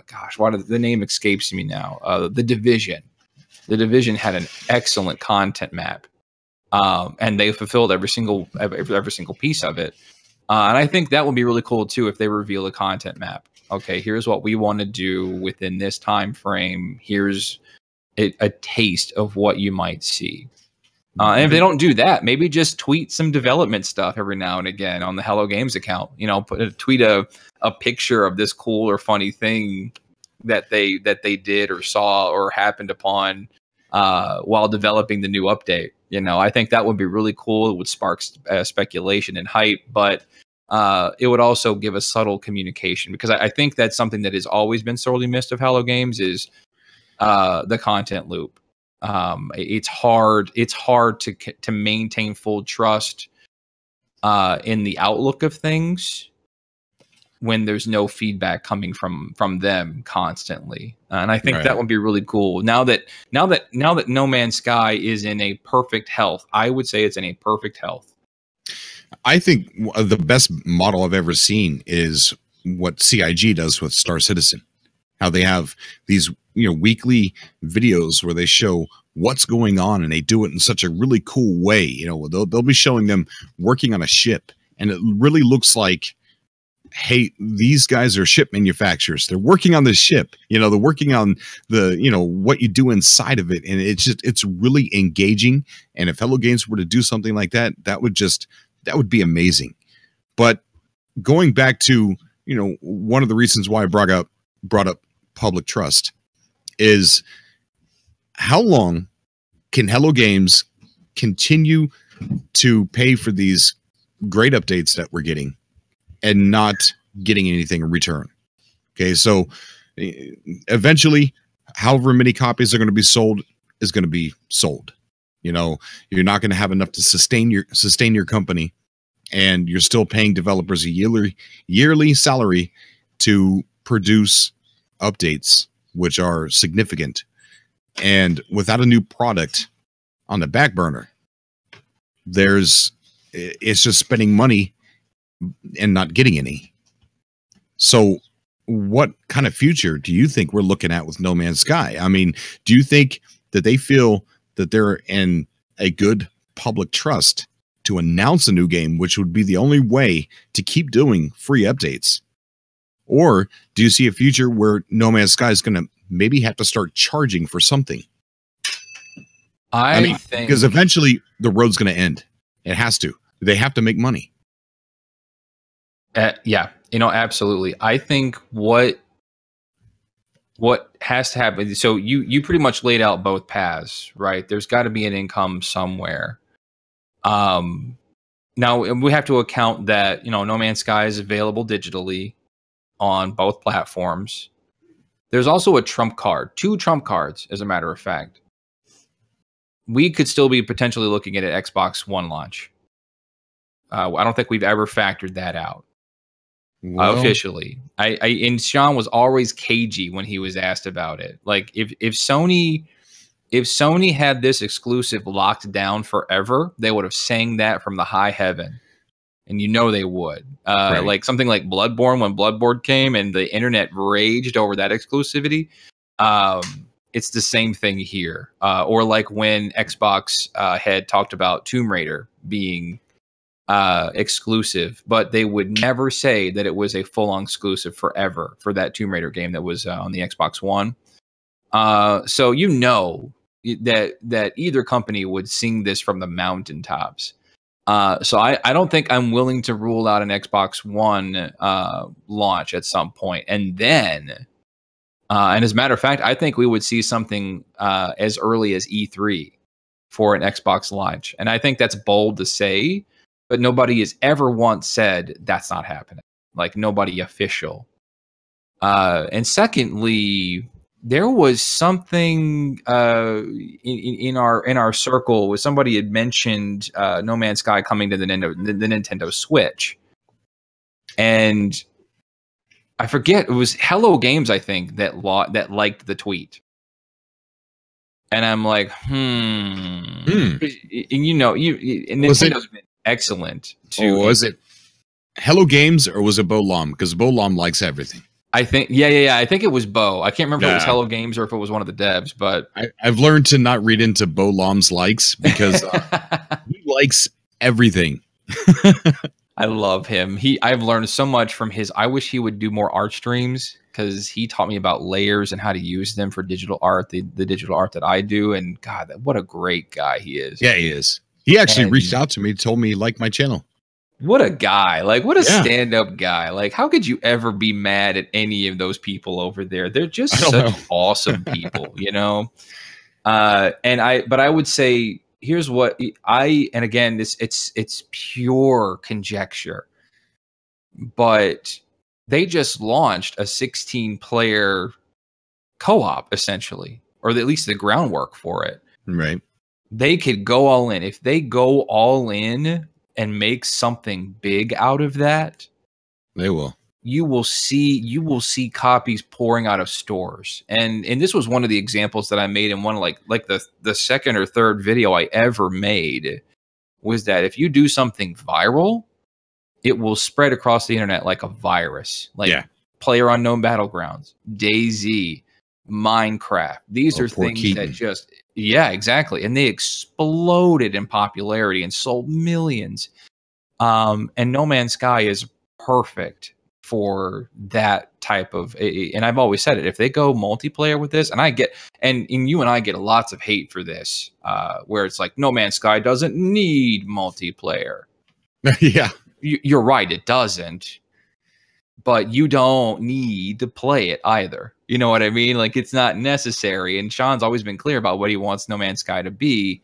Gosh, why the name escapes me now? The Division. The Division had an excellent content map, and they fulfilled every single piece of it. And I think that would be really cool too if they reveal a content map. Okay, here's what we want to do within this time frame. Here's a taste of what you might see. And if they don't do that, maybe just tweet some development stuff every now and again on the Hello Games account. You know, tweet a picture of this cool or funny thing that they did or saw or happened upon while developing the new update. You know, I think that would be really cool. It would spark speculation and hype, but it would also give a subtle communication, because I think that's something that has always been sorely missed of Hello Games is the content loop. It's hard to maintain full trust in the outlook of things when there's no feedback coming from them constantly. And I think that would be really cool. Now that No Man's Sky is in a perfect health, I would say it's in a perfect health. I think the best model I've ever seen is what CIG does with Star Citizen. How they have these, you know, weekly videos where they show what's going on, and they do it in such a really cool way. You know, they'll be showing them working on a ship, and it really looks like, hey, these guys are ship manufacturers. They're working on this ship. You know, they're working on the, you know, what you do inside of it. And it's really engaging. And if Hello Games were to do something like that, that would be amazing. But going back to, you know, one of the reasons why I brought up public trust is, how long can Hello Games continue to pay for these great updates that we're getting and not getting anything in return? Okay, so eventually, however many copies are going to be sold is going to be sold. You know, you're not going to have enough to sustain your company, and you're still paying developers a yearly salary to produce updates, which are significant. And without a new product on the back burner, it's just spending money and not getting any. So what kind of future do you think we're looking at with No Man's Sky? I mean, do you think that they feel that they're in a good public trust to announce a new game, which would be the only way to keep doing free updates? Or do you see a future where No Man's Sky is going to maybe have to start charging for something? I mean, think, because eventually the road's going to end. It has to. They have to make money. Yeah, you know, absolutely. I think what has to happen. So you pretty much laid out both paths, right? There's got to be an income somewhere. Now we have to account that, you know, No Man's Sky is available digitally on both platforms. There's also a trump card, 2 trump cards, as a matter of fact. We could still be potentially looking at an Xbox One launch. I don't think we've ever factored that out. Well, officially. And Sean was always cagey when he was asked about it. Like, if Sony had this exclusive locked down forever, they would have sang that from the high heaven. And you know they would. Right. Like something like Bloodborne, when Bloodborne came and the internet raged over that exclusivity. It's the same thing here. Or like when Xbox had talked about Tomb Raider being exclusive, but they would never say that it was a full-on exclusive forever for that Tomb Raider game that was on the Xbox One. So you know that either company would sing this from the mountaintops. So I don't think I'm willing to rule out an Xbox One launch at some point. And then, and as a matter of fact, I think we would see something as early as E3 for an Xbox launch. And I think that's bold to say, but nobody has ever once said that's not happening. Like, nobody official. And secondly, there was something in our circle where somebody had mentioned No Man's Sky coming to the Nintendo Switch. And I forget, it was Hello Games, I think, that liked the tweet. And I'm like, And Nintendo's been excellent to. Or was it Hello Games or was it BoLom? Because BoLom likes everything. I think, yeah. I think it was Bo. I can't remember if it was Hello Games or if it was one of the devs, but I've learned to not read into BoLom's likes because he likes everything. I love him. I've learned so much from his. I wish he would do more art streams because he taught me about layers and how to use them for digital art, the digital art that I do. And God, what a great guy he is. Yeah, he is. He actually reached out to me, told me he liked my channel. What a guy. Like, what a stand-up guy. Like, how could you ever be mad at any of those people over there? They're just such awesome people, you know? But I would say, here's what and again, it's pure conjecture, but they just launched a 16-player co-op, essentially, or at least the groundwork for it. Right. They could go all in. If they go all in and make something big out of that, they will. You will see copies pouring out of stores. And this was one of the examples that I made in one like the second or third video I ever made, was that if you do something viral, it will spread across the internet like a virus. Like PlayerUnknown Battlegrounds, DayZ, Minecraft. These are things that just exactly. And they exploded in popularity and sold millions. And No Man's Sky is perfect for that type of, and I've always said it, if they go multiplayer with this, and you and I get lots of hate for this, where it's like, No Man's Sky doesn't need multiplayer. Yeah. You're right, it doesn't, but you don't need to play it either. You know what I mean? Like, it's not necessary. And Sean's always been clear about what he wants No Man's Sky to be,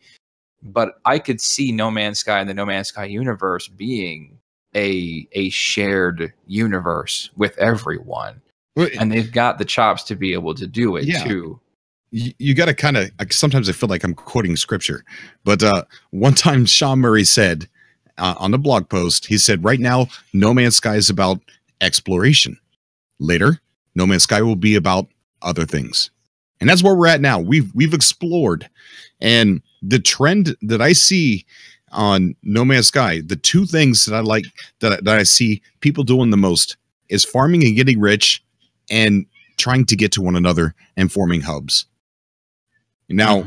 but I could see No Man's Sky and the No Man's Sky universe being a shared universe with everyone, and they've got the chops to be able to do it too. You got to kind of, sometimes I feel like I'm quoting scripture, but one time Sean Murray said on the blog post, he said, right now No Man's Sky is about exploration. Later, No Man's Sky will be about other things, and that's where we're at now. We've explored, and the trend that I see on No Man's Sky, the two things that I like, that I see people doing the most, is farming and getting rich and trying to get to one another and forming hubs. Now,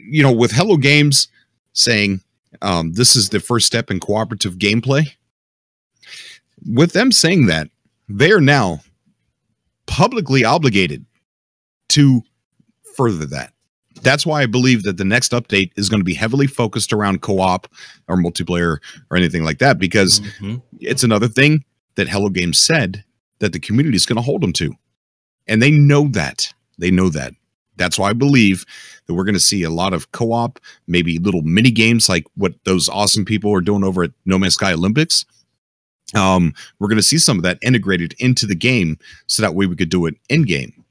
you know, with Hello Games saying this is the first step in cooperative gameplay, with them saying that, they are now publicly obligated to further that. That's why I believe that the next update is going to be heavily focused around co-op or multiplayer or anything like that, because it's another thing that Hello Games said that the community is going to hold them to. And they know that. They know that. That's why I believe that we're going to see a lot of co-op, maybe little mini games like what those awesome people are doing over at No Man's Sky Olympics. We're going to see some of that integrated into the game, so that way we could do it in game.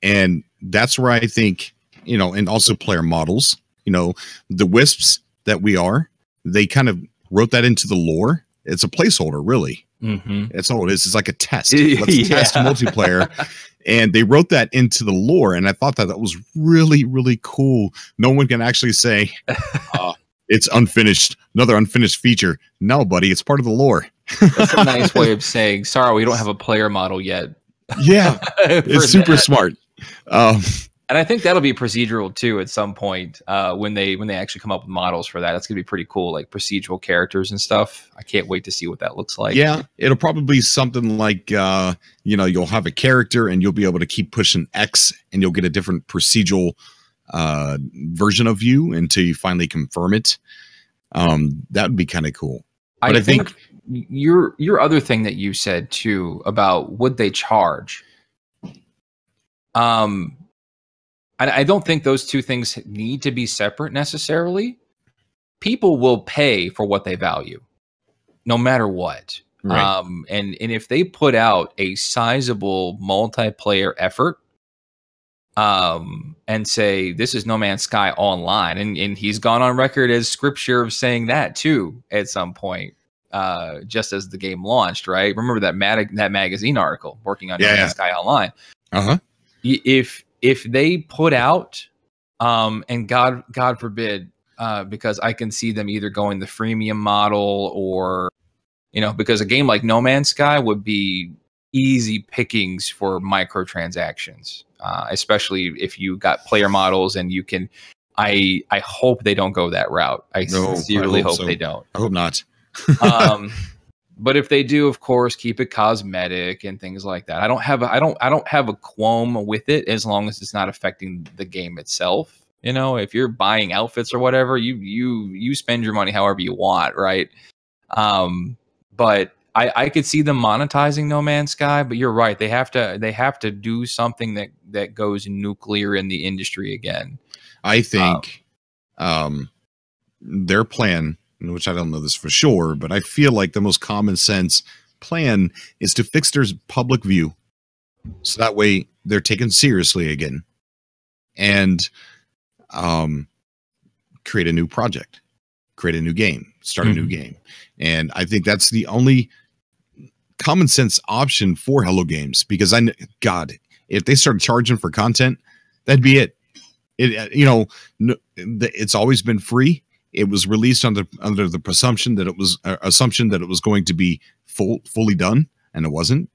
And that's where I think, you know, and also player models, you know, the wisps that we are, they kind of wrote that into the lore. It's a placeholder, really. That's all it is. It's like a test. Let's test multiplayer. And they wrote that into the lore. And I thought that was really, really cool. No one can actually say it's unfinished, another unfinished feature. No, buddy, it's part of the lore. That's a nice way of saying, sorry, we don't have a player model yet. Yeah, it's super smart. And I think that'll be procedural too at some point, when they actually come up with models for that. That's gonna be pretty cool, like procedural characters and stuff. I can't wait to see what that looks like. Yeah, it'll probably be something like you know, you'll have a character and you'll be able to keep pushing X and you'll get a different procedural version of you until you finally confirm it. That would be kind of cool. But I think your other thing that you said too about would they charge? I don't think those two things need to be separate necessarily. People will pay for what they value, no matter what. Right. And if they put out a sizable multiplayer effort, and say this is No Man's Sky Online, and he's gone on record as scripture of saying that too at some point. just as the game launched, right? Remember that magazine article working on No Man's Sky Online. If they put out, and God forbid, because I can see them either going the freemium model or, because a game like No Man's Sky would be easy pickings for microtransactions, especially if you got player models and you can. I hope they don't go that route. I sincerely hope they don't. I hope not. But if they do, of course, keep it cosmetic and things like that. I don't have a qualm with it as long as it's not affecting the game itself. If you're buying outfits or whatever, you spend your money however you want, right? But I could see them monetizing No Man's Sky, but you're right. They have to do something that goes nuclear in the industry again. I think their plan, which I don't know this for sure, but I feel like the most common sense plan is to fix their public view, so that way they're taken seriously again, and create a new project, create a new game, start a new game. And I think that's the only common sense option for Hello Games, because God, if they started charging for content, that'd be it. It's always been free. It was released under the assumption that it was going to be fully done, and it wasn't.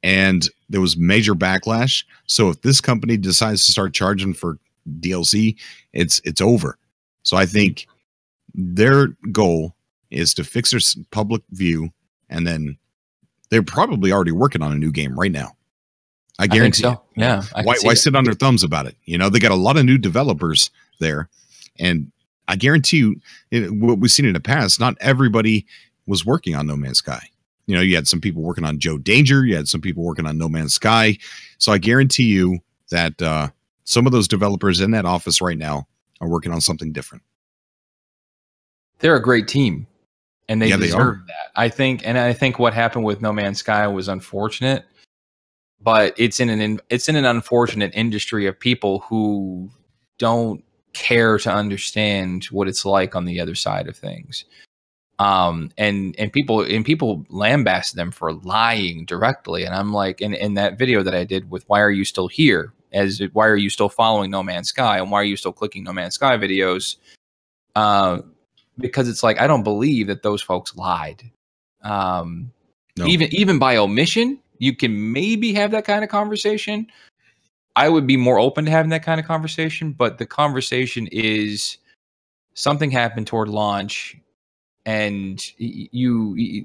And there was major backlash. So if this company decides to start charging for DLC, it's over. So I think their goal is to fix their public view, and then they're probably already working on a new game right now. I guarantee. I think so. Yeah. Why sit on their thumbs about it? They got a lot of new developers there, and I guarantee you, what we've seen in the past, not everybody was working on No Man's Sky. You had some people working on Joe Danger, you had some people working on No Man's Sky. So I guarantee you that some of those developers in that office right now are working on something different. They're a great team, and they deserve that. I think what happened with No Man's Sky was unfortunate, but it's in an unfortunate industry of people who don't care to understand what it's like on the other side of things. And people lambast them for lying directly. And I'm like, in that video that I did with why are you still here? Why are you still following No Man's Sky? And why are you still clicking No Man's Sky videos? Because it's like, I don't believe that those folks lied. No. Even by omission, you can maybe have that kind of conversation. I would be more open to having that kind of conversation, but the conversation is something happened toward launch, and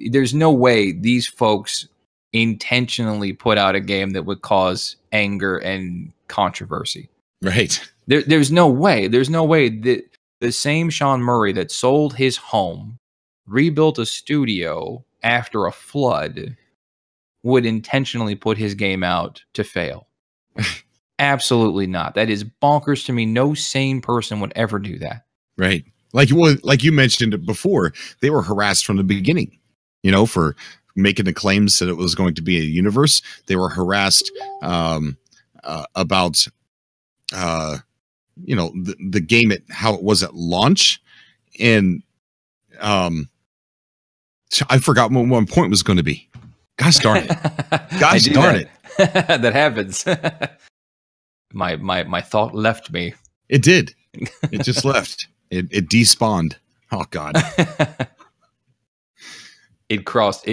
there's no way these folks intentionally put out a game that would cause anger and controversy. Right. There's no way. There's no way that the same Sean Murray that sold his home, rebuilt a studio after a flood, would intentionally put his game out to fail. Absolutely not. That is bonkers to me. No sane person would ever do that. Right. Like you mentioned before, they were harassed from the beginning, for making the claims that it was going to be a universe. They were harassed about, the game, how it was at launch. And I forgot what one point was going to be. Gosh darn it. Gosh darn it. That happens. My thought left me. It did. It just left. It despawned. Oh God. It crossed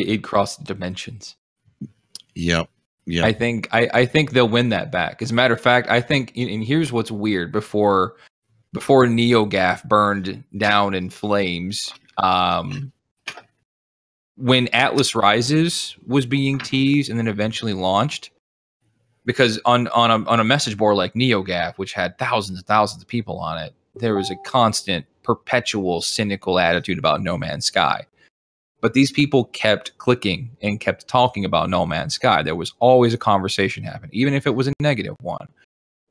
dimensions. Yep. Yeah. I think they'll win that back. As a matter of fact, I think, and here's what's weird, before NeoGAF burned down in flames, when Atlas Rises was being teased and then eventually launched, because on a message board like NeoGAF, which had thousands and thousands of people on it, there was a constant, perpetual, cynical attitude about No Man's Sky. But these people kept clicking and kept talking about No Man's Sky. There was always a conversation happening, even if it was a negative one.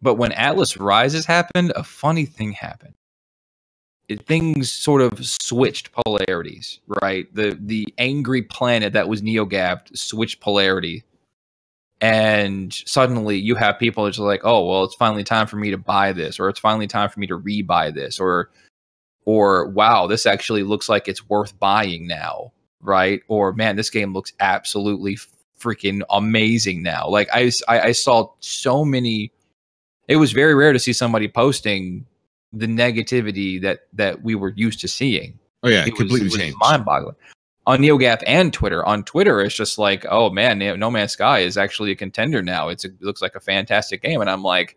But when Atlas Rises happened, a funny thing happened. Things sort of switched polarities, right? The angry planet that was NeoGAF switched polarity. And suddenly you have people that's like, oh, well, it's finally time for me to buy this, or it's finally time for me to rebuy this, or wow, this actually looks like it's worth buying now. right? Or man, this game looks absolutely freaking amazing now. Like I saw so many. It was very rare to see somebody posting the negativity that we were used to seeing. Oh yeah, it completely was changed. mind-boggling. On NeoGAF and Twitter. On Twitter, it's just like, oh man, No Man's Sky is actually a contender now. It looks like a fantastic game, and I'm like,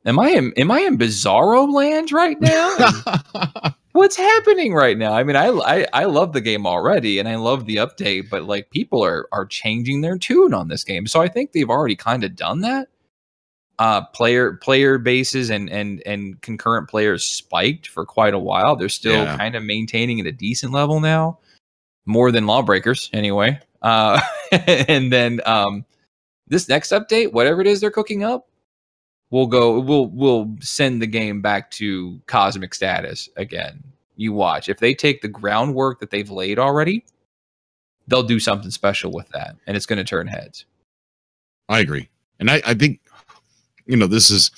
am I in Bizarro land right now? What's happening right now? I mean, I love the game already, and I love the update, but like people are changing their tune on this game. So I think they've already kind of done that. Player bases and concurrent players spiked for quite a while. They're still kind of maintaining at a decent level now. More than Lawbreakers, anyway. And then this next update, whatever it is they're cooking up, we'll send the game back to cosmic status again. You watch. If they take the groundwork that they've laid already, they'll do something special with that, and it's going to turn heads. I agree. And I think, this is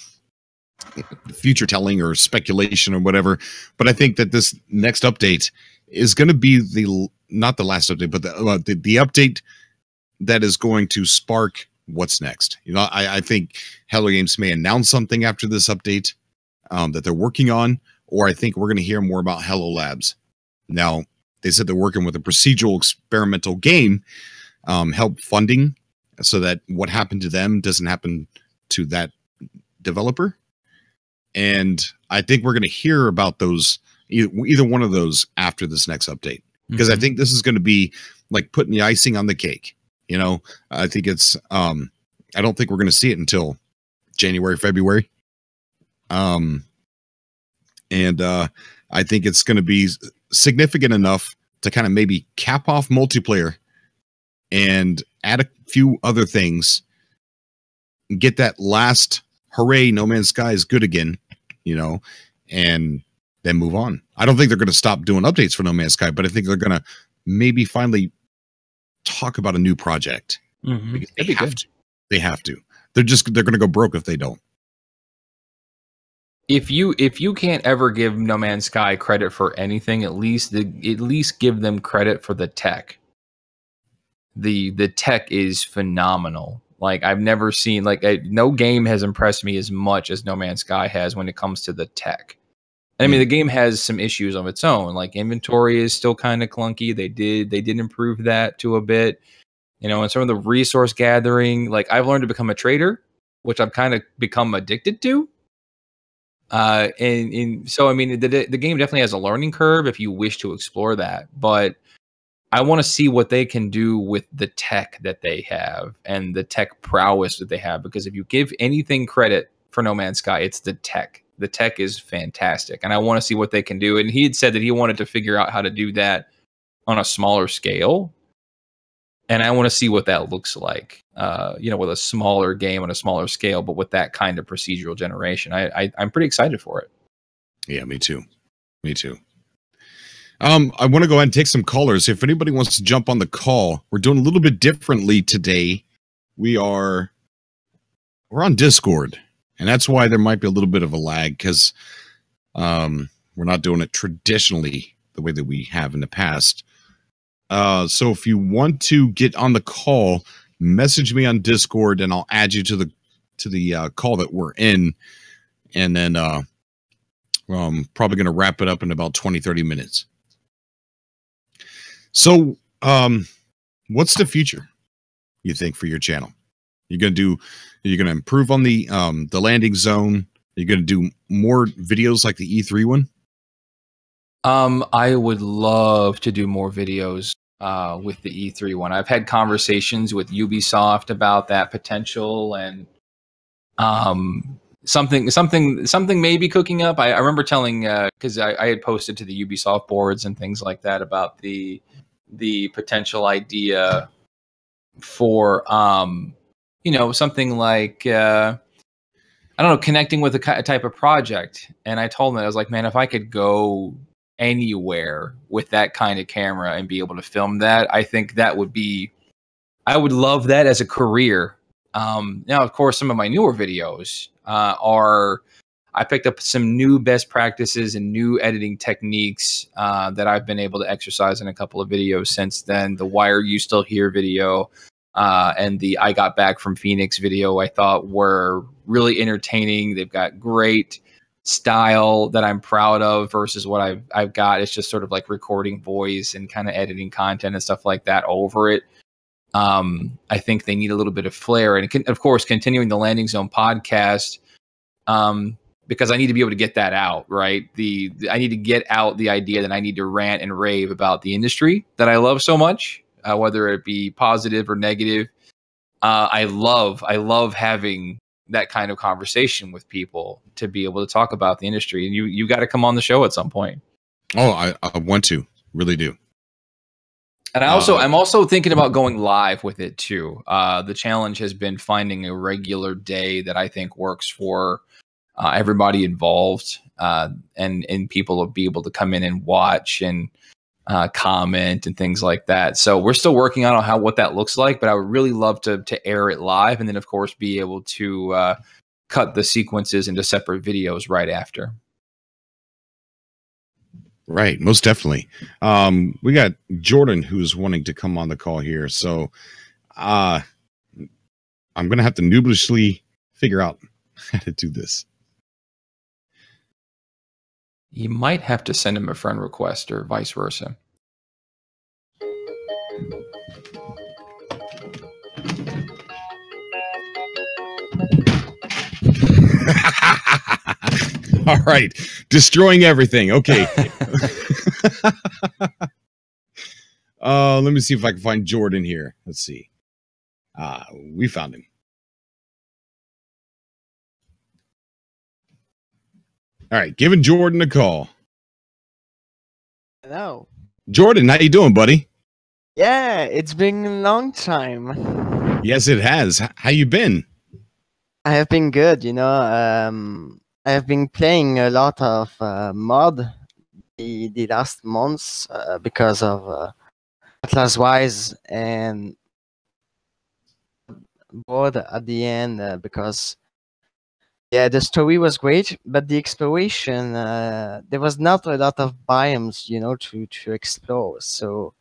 future telling or speculation or whatever, but I think that this next update is going to be not the last update, but the update that is going to spark what's next. I think Hello Games may announce something after this update that they're working on, or I think we're going to hear more about Hello Labs. Now, they said they're working with a procedural experimental game, help funding, so that what happened to them doesn't happen to that developer. And I think we're going to hear about those, either one of those after this next update, because I think this is going to be like putting the icing on the cake. I think it's, I don't think we're going to see it until January, February. And I think it's going to be significant enough to kind of maybe cap off multiplayer and add a few other things, get that last hooray, No Man's Sky is good again, and then move on. I don't think they're going to stop doing updates for No Man's Sky, but I think they're going to maybe finally talk about a new project. Because they have to. They're going to go broke if they don't. If you can't ever give No Man's Sky credit for anything, at least give them credit for the tech. The tech is phenomenal. Like I've never seen no game has impressed me as much as No Man's Sky has when it comes to the tech. And I mean, the game has some issues of its own. Like inventory is still kind of clunky. They did improve that to a bit. And some of the resource gathering, like I've learned to become a trader, which I've kind of become addicted to. And so, I mean, the game definitely has a learning curve if you wish to explore that. But I want to see what they can do with the tech that they have and the tech prowess that they have. Because if you give anything credit for No Man's Sky, it's the tech. The tech is fantastic. And I want to see what they can do. And he had said that he wanted to figure out how to do that on a smaller scale. And I want to see what that looks like, with a smaller game on a smaller scale, but with that kind of procedural generation. I'm pretty excited for it. Yeah, me too. I want to go ahead and take some callers. If anybody wants to jump on the call, we're doing a little bit differently today. We're on Discord, and that's why there might be a little bit of a lag, because we're not doing it traditionally the way that we have in the past. So if you want to get on the call, message me on Discord and I'll add you to the call that we're in. And then probably going to wrap it up in about 20-30 minutes. So what's the future, you think, for your channel? You're going to improve on the landing zone? You're going to do more videos like the E3 one? I would love to do more videos with the E3 one. I've had conversations with Ubisoft about that potential, and something may be cooking up. I remember telling, because I had posted to the Ubisoft boards and things like that about the potential idea for something like I don't know, connecting with a type of project. And I told them, I was like, man, if I could go anywhere with that kind of camera and be able to film that, I think that would be, I would love that as a career. Now, of course, some of my newer videos are, I picked up some new best practices and new editing techniques that I've been able to exercise in a couple of videos since then. The Why Are You Still Here video and the I Got Back from Phoenix video I thought were really entertaining. They've got great style that I'm proud of versus what I've got. It's just sort of like recording voice and kind of editing content and stuff like that over it. I think they need a little bit of flair, and of course, continuing the Landing Zone podcast, because I need to be able to get that out, right? I need to get out the idea that I need to rant and rave about the industry that I love so much, whether it be positive or negative. I love having that kind of conversation with people to be able to talk about the industry, and you got to come on the show at some point. Oh, I want to, really do. And I'm also thinking about going live with it too. The challenge has been finding a regular day that I think works for everybody involved, and people will be able to come in and watch and comment and things like that. So we're still working on what that looks like, but I would really love to air it live, and then of course be able to cut the sequences into separate videos right after. Right, most definitely. We got Jordan who's wanting to come on the call here, so I'm gonna have to noobishly figure out how to do this. You might have to send him a friend request or vice versa. All right, destroying everything. Okay. Let me see if I can find Jordan here. Let's see. We found him. All right, giving Jordan a call. Hello. Jordan, how you doing, buddy? Yeah, it's been a long time. Yes, it has. How you been? I have been good, you know. I have been playing a lot of mod the last months because of Atlas Wise, and bored at the end because yeah, the story was great, but the exploration there was not a lot of biomes, you know, to explore. So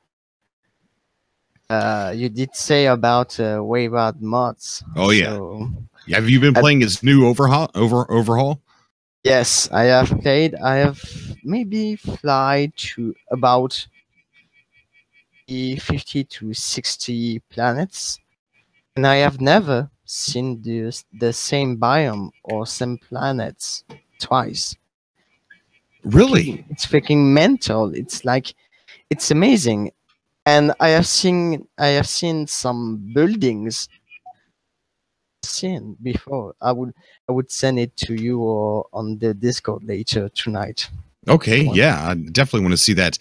you did say about Wayward mods. Oh yeah. So, have you been playing his new overhaul? Yes, I have played. I have maybe fly to about 50 to 60 planets, and I have never seen the same biome or same planets twice. Really? It's freaking mental. It's like, it's amazing. And I have seen some buildings seen before. I would send it to you or on the Discord later tonight. Okay, yeah, I definitely want to see that.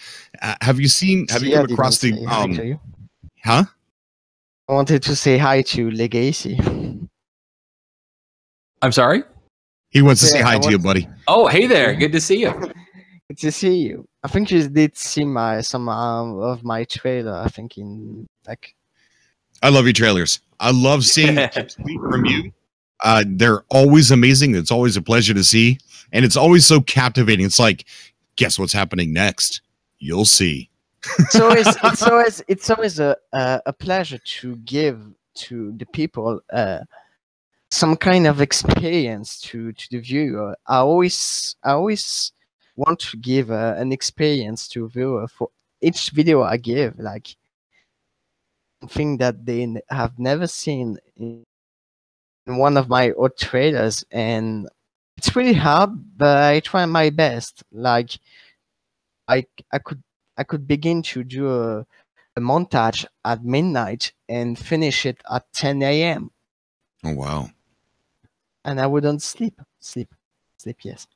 Have you come across the huh? I wanted to say hi to Legacy. I'm sorry? He wants to say hi to you, buddy. Oh, hey there. Good to see you. Good to see you. I think you did see some of my trailer, I think, in like... I love your trailers. I love seeing from you. They're always amazing. It's always a pleasure to see. And it's always so captivating. It's like, guess what's happening next? You'll see. It's always a pleasure to give to the people some kind of experience to the viewer. I always want to give an experience to viewer for each video I give, like something that they have never seen in one of my old trailers, and it's really hard, but I try my best. Like I could begin to do a montage at midnight and finish it at 10 a.m. Oh wow! And I wouldn't sleep. Yes.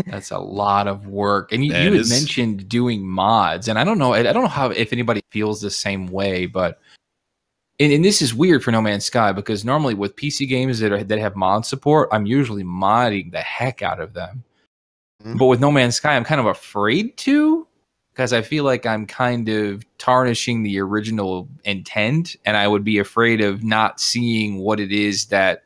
That's a lot of work. And you had mentioned doing mods, and I don't know how if anybody feels the same way, but and this is weird for No Man's Sky, because normally with PC games that have mod support, I'm usually modding the heck out of them. Mm-hmm. But with No Man's Sky, I'm kind of afraid to, because I feel like I'm kind of tarnishing the original intent, and I would be afraid of not seeing what it is that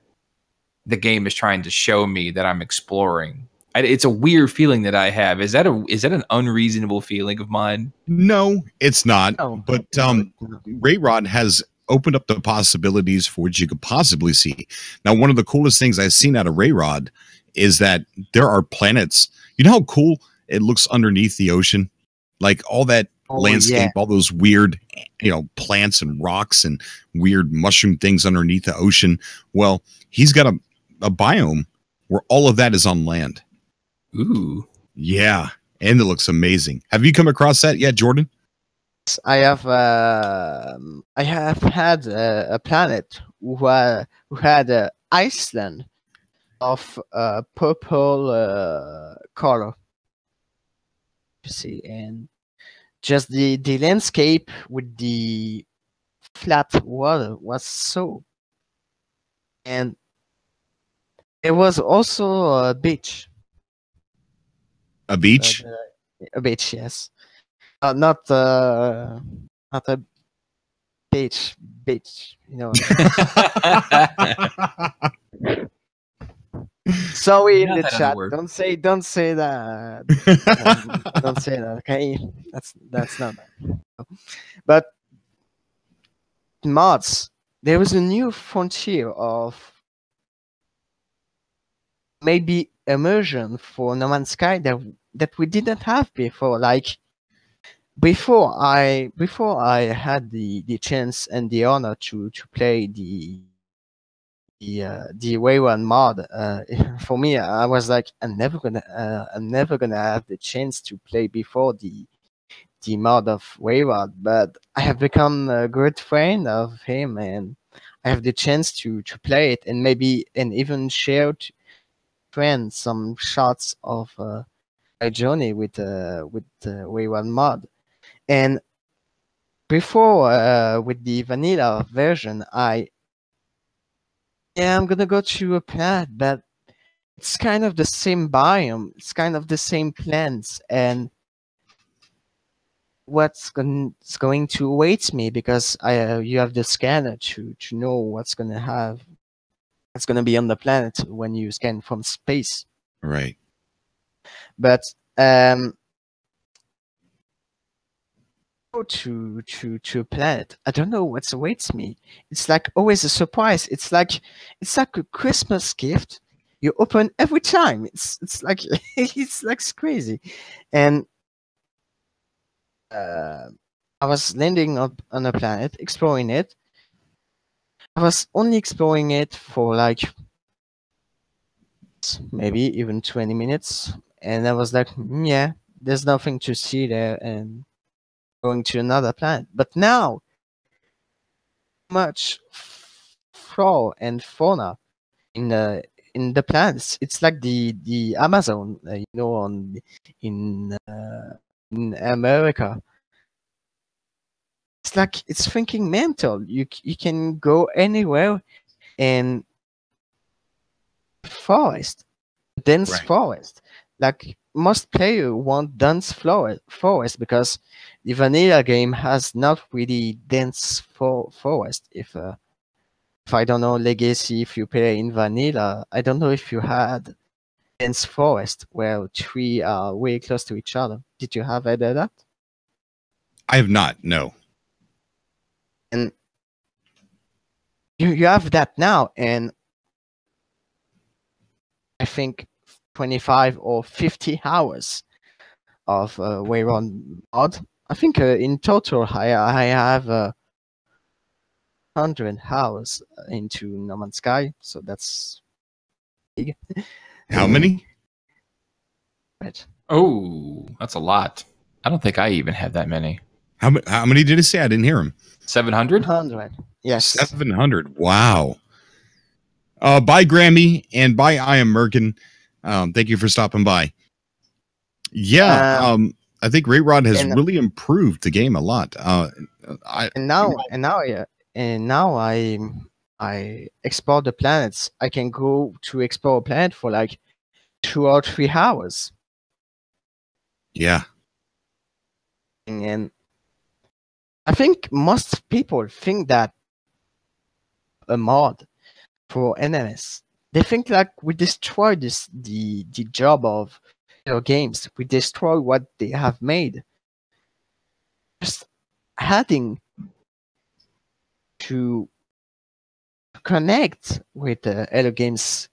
the game is trying to show me that I'm exploring. It's a weird feeling that I have. Is that an unreasonable feeling of mine? No, it's not. No. But Rayrod has opened up the possibilities for what you could possibly see. Now, one of the coolest things I've seen out of Rayrod is that there are planets. You know how cool it looks underneath the ocean? Like all that landscape, all those weird, plants and rocks and weird mushroom things underneath the ocean. Well, he's got a biome where all of that is on land. Ooh. Yeah. And it looks amazing. Have you come across that yet, Jordan? I have had a planet who had an Iceland of purple color. You see, and just the landscape with the flat water was so, and there was also a beach. A beach? A beach, yes. Not a beach, Sorry in the chat. Don't say that. Don't say that. Okay, that's not bad. But mods, there was a new frontier of maybe immersion for No Man's Sky that we didn't have before. Like before I had the chance and the honor to play the Wayward mod. For me, I was like, I'm never gonna have the chance to play before the mod of Wayward, but I have become a good friend of him, and I have the chance to play it and even share to friends some shots of my journey with Wayward mod. And before with the vanilla version, I'm gonna go to a planet, but it's kind of the same biome. It's kind of the same plants, and what's going to await me, because you have the scanner to know what's gonna be on the planet when you scan from space. Right. But go to a planet. I don't know what awaits me. It's like always a surprise. It's like a Christmas gift you open every time. It's like it's crazy. And I was landing up on a planet, exploring it. I was only exploring it for like maybe even 20 minutes, and I was like, yeah, there's nothing to see there, and going to another planet. But now, much flora and fauna in the planets. It's like the Amazon, in America. It's like it's thinking mental. You can go anywhere, and forest, dense forest. Like most players want dense forest because the vanilla game has not really dense forest. If I don't know Legacy, if you play in vanilla, I don't know if you had dense forest where trees are way close to each other. Did you have either that? I have not, no. And you have that now, and I think 25 or 50 hours of Wayrod mod. I think in total I have 100 hours into No Man's Sky, so that's big. How many? Right. Oh, that's a lot. I don't think I even have that many. How many did he say? I didn't hear him. 700? 100. Yes. 700. Wow. Bye, Grammy, and bye, I am Merkin. Thank you for stopping by. Yeah, I think Rayrod has really improved the game a lot. Now I explore the planets. I can go to explore a planet for like 2 or 3 hours. Yeah. And I think most people think that a mod for NMS they think like we destroy the job of games. We destroy what they have made. Just adding to connect with Hello Games,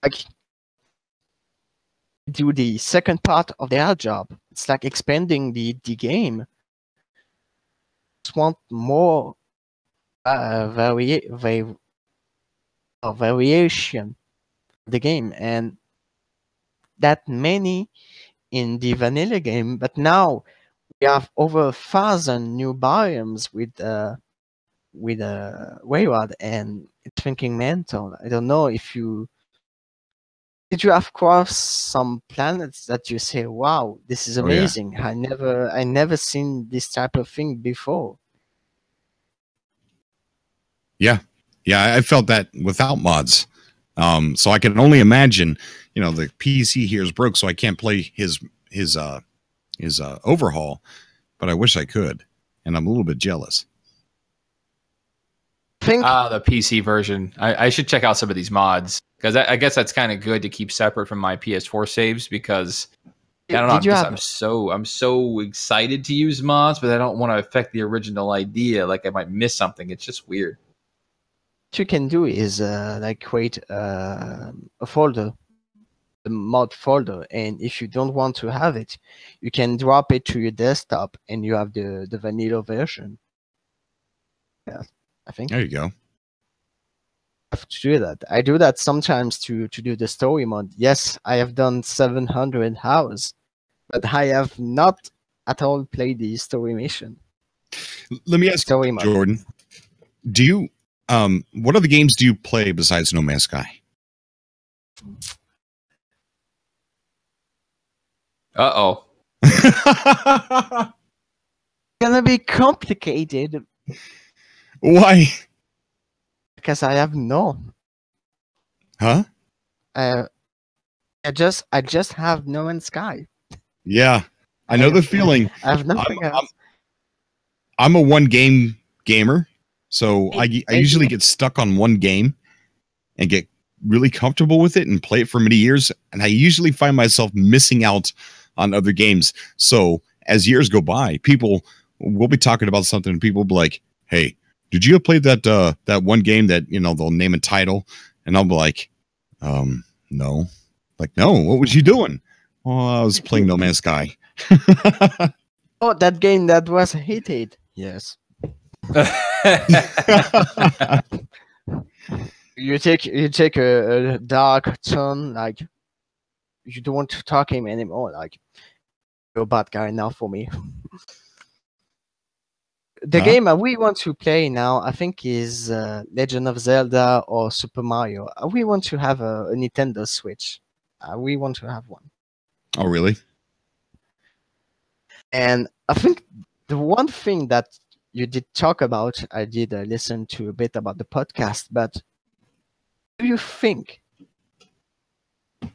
like do the second part of their job. It's like expanding the game. Just want more variation of the game, and that many in the vanilla game. But now we have over 1,000 new biomes with Wayward, and it's thinking mental. I don't know if did you have crossed some planets that you say, wow, this is amazing. Oh, yeah. I never seen this type of thing before. Yeah. I felt that without mods. So I can only imagine, the PC here is broke, so I can't play his overhaul, but I wish I could, and I'm a little bit jealous. The PC version. I should check out some of these mods, because I guess that's kind of good to keep separate from my PS4 saves, because I don't know. I'm so excited to use mods, but I don't want to affect the original idea. Like I might miss something. It's just weird. What you can do is like create a folder, the mod folder, and if you don't want to have it, you can drop it to your desktop, and you have the vanilla version. Yeah, I think there you go. I have to do that. I do that sometimes to do the story mode. Yes, I have done 700 hours, but I have not at all played the story mission. Let me ask you, Jordan, do you what other games do you play besides No Man's Sky? Uh-oh. Gonna be complicated. Why? Because I have no. Huh? I just have No Man's Sky. Yeah, I know the feeling. I have nothing else. I'm a one game gamer, so I usually get stuck on one game and get really comfortable with it and play it for many years, and I usually find myself missing out on other games. So as years go by, people will be talking about something, and people will be like, "Hey, did you play that one game that they'll name a title?" And I'll be like, no. Like, no, what was you doing? Oh, I was playing No Man's Sky. Oh, that game that was hated. Yes. You take a dark turn, like you don't want to talk him anymore. Like, you're a bad guy now for me. The game we want to play now, I think, is Legend of Zelda or Super Mario. We want to have a Nintendo Switch. We want to have one. Oh, really? And I think the one thing that you did talk about, I did listen to a bit about the podcast, but do you think No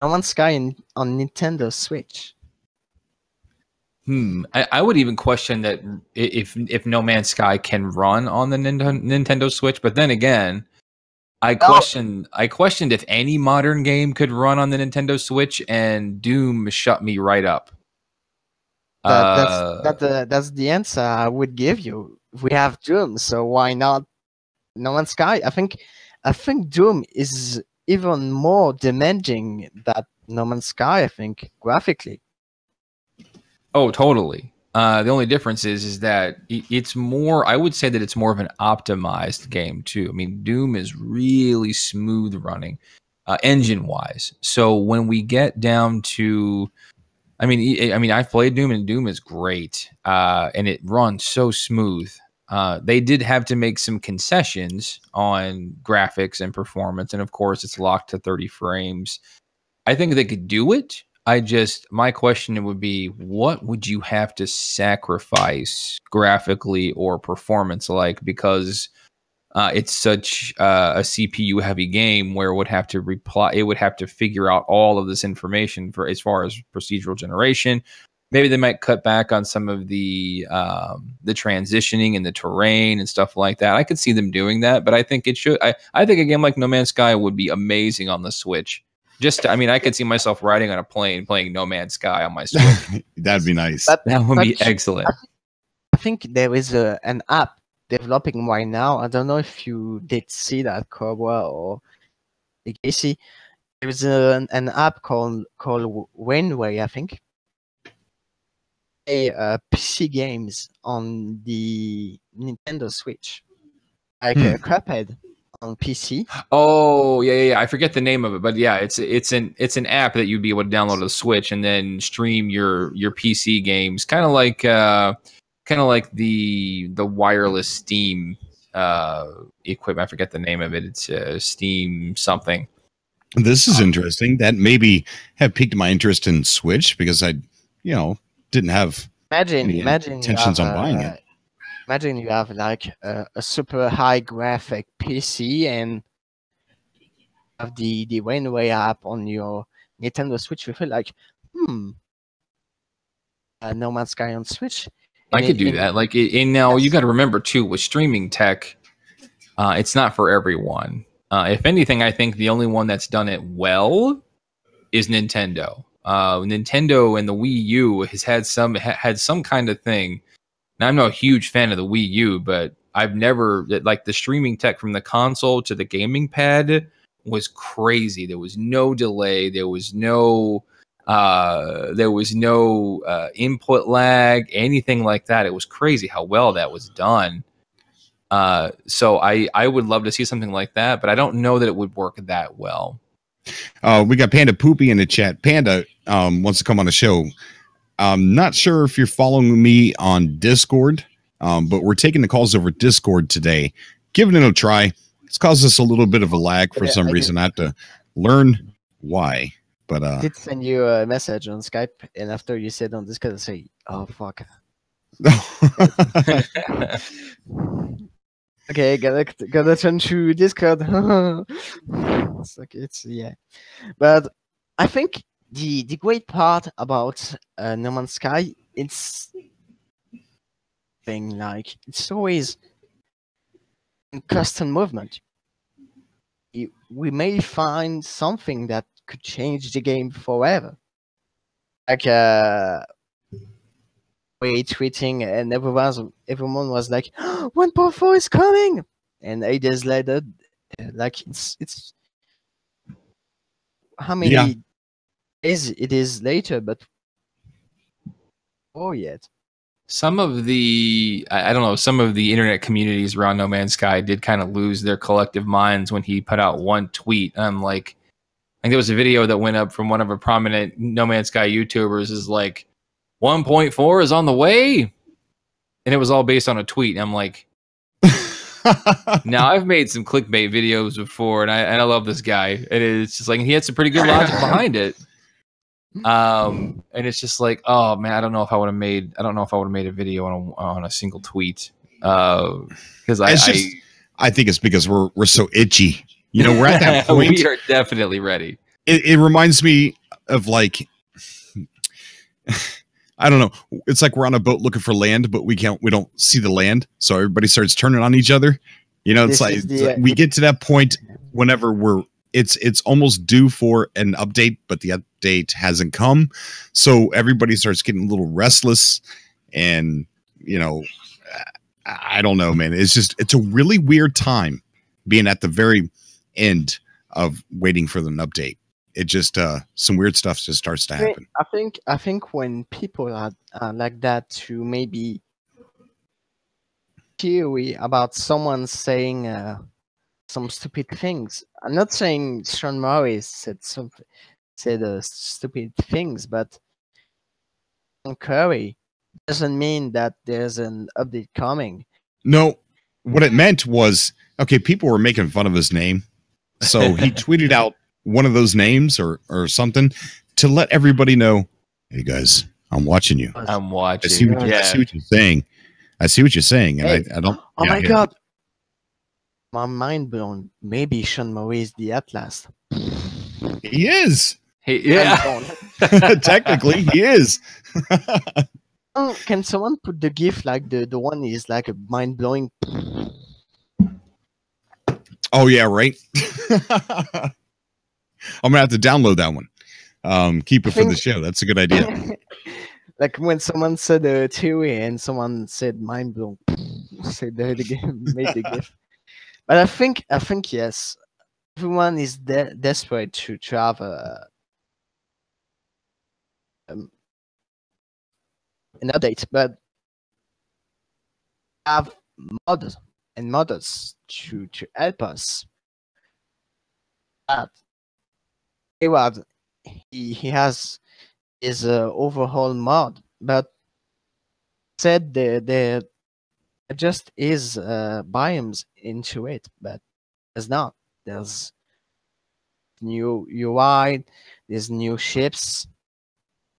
Man's Sky on Nintendo Switch? I would even question that if No Man's Sky can run on the Nintendo Switch, but then again, I questioned if any modern game could run on the Nintendo Switch, and Doom shut me right up. That's the answer I would give you. We have Doom, so why not No Man's Sky? I think Doom is even more demanding than No Man's Sky, I think, graphically. Oh, totally. The only difference is that it's more, I would say that it's more of an optimized game too. I mean, Doom is really smooth running, engine-wise. So when we get down to, I mean, I've played Doom, and Doom is great, and it runs so smooth. They did have to make some concessions on graphics and performance, and of course, it's locked to 30 frames. I think they could do it. My question would be, what would you have to sacrifice graphically or performance like? Because it's such a CPU heavy game where it would have to figure out all of this information for as far as procedural generation, maybe they might cut back on some of the transitioning and the terrain and stuff like that. I could see them doing that, but I think it should. I think a game like No Man's Sky would be amazing on the Switch. I mean, I could see myself riding on a plane playing No Man's Sky on my Switch. That'd be nice. That would be excellent. I think there is an app developing right now. I don't know if you did see that, Cobra or Legacy. There's an app called Winway, I think. PC games on the Nintendo Switch, like Cuphead on PC. Oh yeah. I forget the name of it, but yeah, it's an app that you'd be able to download on the Switch and then stream your PC games, kind of like the wireless Steam equipment. I forget the name of it. It's Steam something. This is interesting. That maybe have piqued my interest in Switch because I, didn't have imagine intentions on buying it. Imagine you have like a super high graphic PC and have the Winway app on your Nintendo Switch. You feel like, No Man's Sky on Switch. I could do that. Like, now you got to remember too, with streaming tech, it's not for everyone. If anything, I think the only one that's done it well is Nintendo. Nintendo and the Wii U has had some kind of thing. Now, I'm not a huge fan of the Wii U, but I've never, like, the streaming tech from the console to the gaming pad was crazy. There was no delay. There was no input lag, anything like that. It was crazy how well that was done. So I would love to see something like that, but I don't know that it would work that well. We got Panda Poopy in the chat. Panda wants to come on the show. I'm not sure if you're following me on Discord, but we're taking the calls over Discord today. Giving it a try. It's caused us a little bit of a lag for some reason. I have to learn why. But I did send you a message on Skype, and after you said on Discord, I say, "Oh fuck." Okay, gotta turn to Discord. Yeah, but I think the great part about No Man's Sky, it's thing like it's always custom movement. We may find something that could change the game forever, like tweeting, and everyone was like, 1.4 is coming, and 8 days later, like it's how many days it is later, but yet. Some of the some of the internet communities around No Man's Sky did kind of lose their collective minds when he put out one tweet. I'm like, I think there was a video that went up from one of our prominent No Man's Sky YouTubers is like, 1.4 is on the way, and it was all based on a tweet. And I'm like, now I've made some clickbait videos before, and I love this guy. It's just like he had some pretty good logic behind it. And it's just like, oh man, I don't know if I would have made a video on a single tweet. Because I think it's because we're so itchy. We're at that point. We are definitely ready. It reminds me of like, I don't know. It's like we're on a boat looking for land, but we don't see the land. So everybody starts turning on each other. It's like we get to that point whenever it's almost due for an update, but the update hasn't come. So everybody starts getting a little restless, and I don't know, man. It's a really weird time being at the very end of waiting for an update. It just some weird stuff just starts to happen. I think when people are like that, to maybe theory about someone saying some stupid things. I'm not saying Sean Morris said stupid things, but Curry doesn't mean that there's an update coming. No, what it meant was, okay, people were making fun of his name, so he tweeted out one of those names or something to let everybody know, hey guys, I'm watching you. I'm watching. I see what you're saying. I see what you're saying, and hey, I don't. Oh my god, my mind blown. Maybe Sean Morris is the Atlas. He is. Yeah. Technically, he is. Oh, can someone put the GIF like the one is like a mind blowing? Oh yeah, right. I'm gonna have to download that one. Keep it for the show. That's a good idea. Like when someone said theory and someone said mind blown, said the game made the GIF. But I think yes, everyone is desperate to have an update, but have mods and modders to help us. Hayward, he has his overhaul mod, but said there just is biomes into it, but there's not. There's new UI, there's new ships.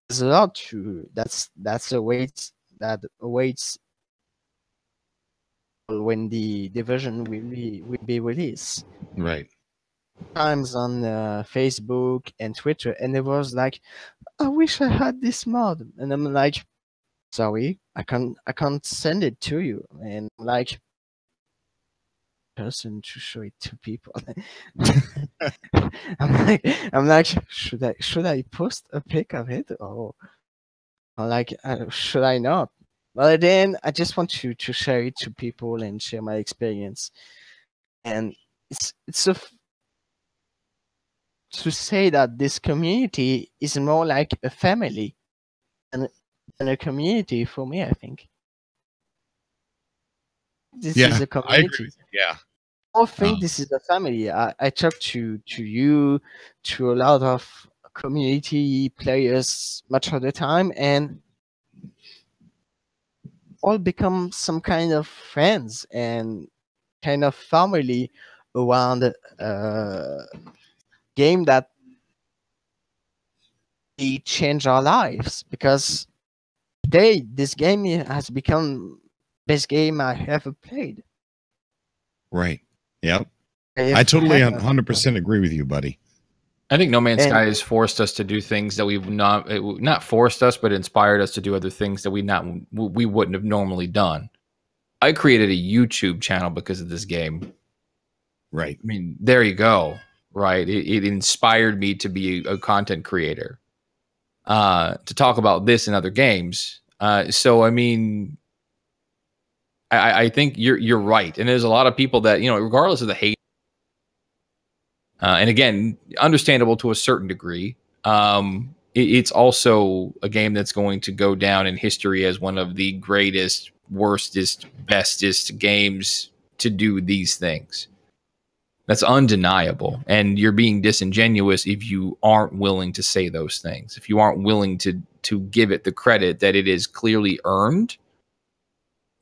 There's a lot to that's awaits when the version will be released. Right. Times on Facebook and Twitter, and it was like, I wish I had this mod, and I'm like, sorry, I can't send it to you, and I'm like, person to show it to people. I'm like, should I post a pic of it, or like should I not? Well, then I just want to share it to people and share my experience, and it's to say that this community is more like a family than a community for me. I think this is a community. I agree. Yeah, I think this is a family. I talk to you, to a lot of community players much of the time, and all become some kind of friends and kind of family around game that they change our lives, because today this game has become best game I ever played. Right. Yep. I totally 100% agree with you, buddy. I think No Man's Sky has forced us to do things that we've not forced us, but inspired us to do other things that we wouldn't have normally done. I created a YouTube channel because of this game. Right. I mean, there you go. Right. It inspired me to be a content creator, to talk about this and other games. So, I mean, I think you're right. And there's a lot of people that, you know, regardless of the hate, and again, understandable to a certain degree, it's also a game that's going to go down in history as one of the greatest, worstest, bestest games to do these things. That's undeniable. And you're being disingenuous if you aren't willing to say those things, if you aren't willing to give it the credit that it is clearly earned,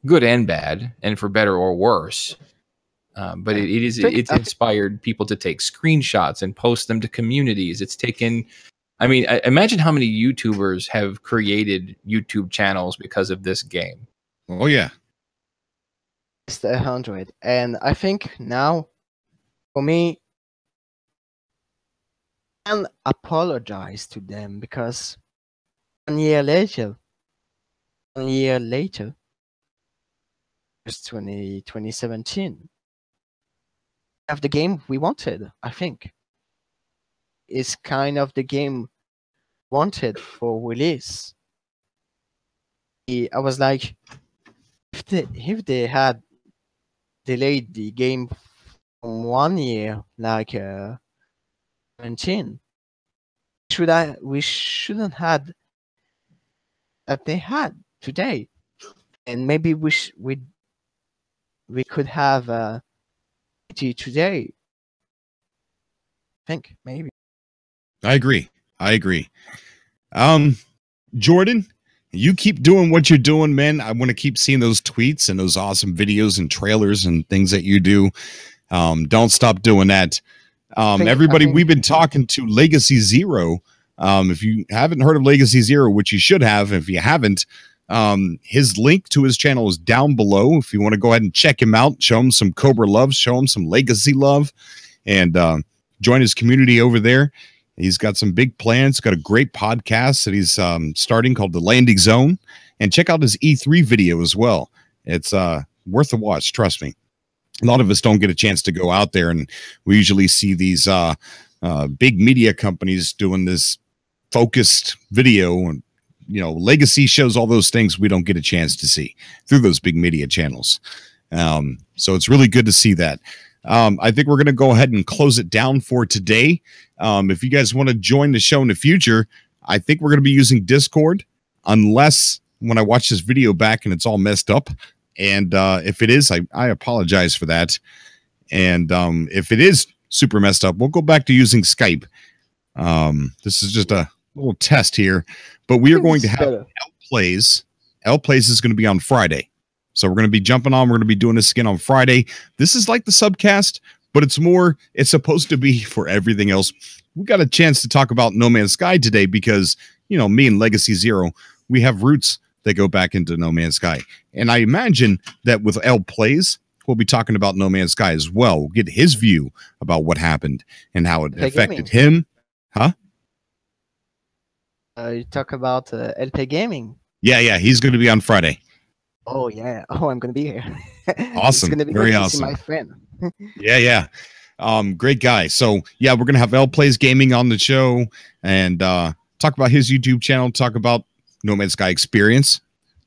good and bad, and for better or worse. But it's inspired people to take screenshots and post them to communities. It's taken, I mean, imagine how many YouTubers have created YouTube channels because of this game. Oh yeah, it's 100, and I think now, for me, I can apologize to them, because 1 year later, it's 2017. Have the game we wanted. I think is kind of the game wanted for release. I was like, if they had delayed the game from 1 year, like 17, we shouldn't had that they had today, and maybe we could have today. I think maybe. I agree. Jordan, you keep doing what you're doing, man. I want to keep seeing those tweets and those awesome videos and trailers and things that you do. Don't stop doing that. Everybody, we've been talking to LegacyZ3RO. If you haven't heard of LegacyZ3RO, which you should have, if you haven't, his link to his channel is down below. If you want to go ahead and check him out, show him some Cobra love, show him some Legacy love, and join his community over there. He's got some big plans, got a great podcast that he's starting called The Landing Zone. And check out his E3 video as well. It's worth a watch, trust me. A lot of us don't get a chance to go out there, and we usually see these big media companies doing this focused video, and Legacy shows, all those things we don't get a chance to see through those big media channels. So it's really good to see that. I think we're going to go ahead and close it down for today. If you guys want to join the show in the future, I think we're going to be using Discord, unless when I watch this video back and it's all messed up. And if it is, I apologize for that. And if it is super messed up, we'll go back to using Skype. This is just a little test here, but we are going to have LPlays. LPlays is going to be on Friday. So we're going to be jumping on. We're going to be doing this again on Friday. This is like the Subcast, but it's supposed to be for everything else. We got a chance to talk about No Man's Sky today because, me and LegacyZ3RO, we have roots that go back into No Man's Sky. And I imagine that with LPlays, we'll be talking about No Man's Sky as well. We'll get his view about what happened and how it affected him. Huh? You talk about LP Gaming. Yeah. He's going to be on Friday. Oh, yeah. Oh, I'm going to be here. Awesome. It's going to be very awesome. To see my friend. Yeah. Great guy. So, yeah, we're going to have LPlays Gaming on the show and talk about his YouTube channel, talk about No Man's Sky Experience,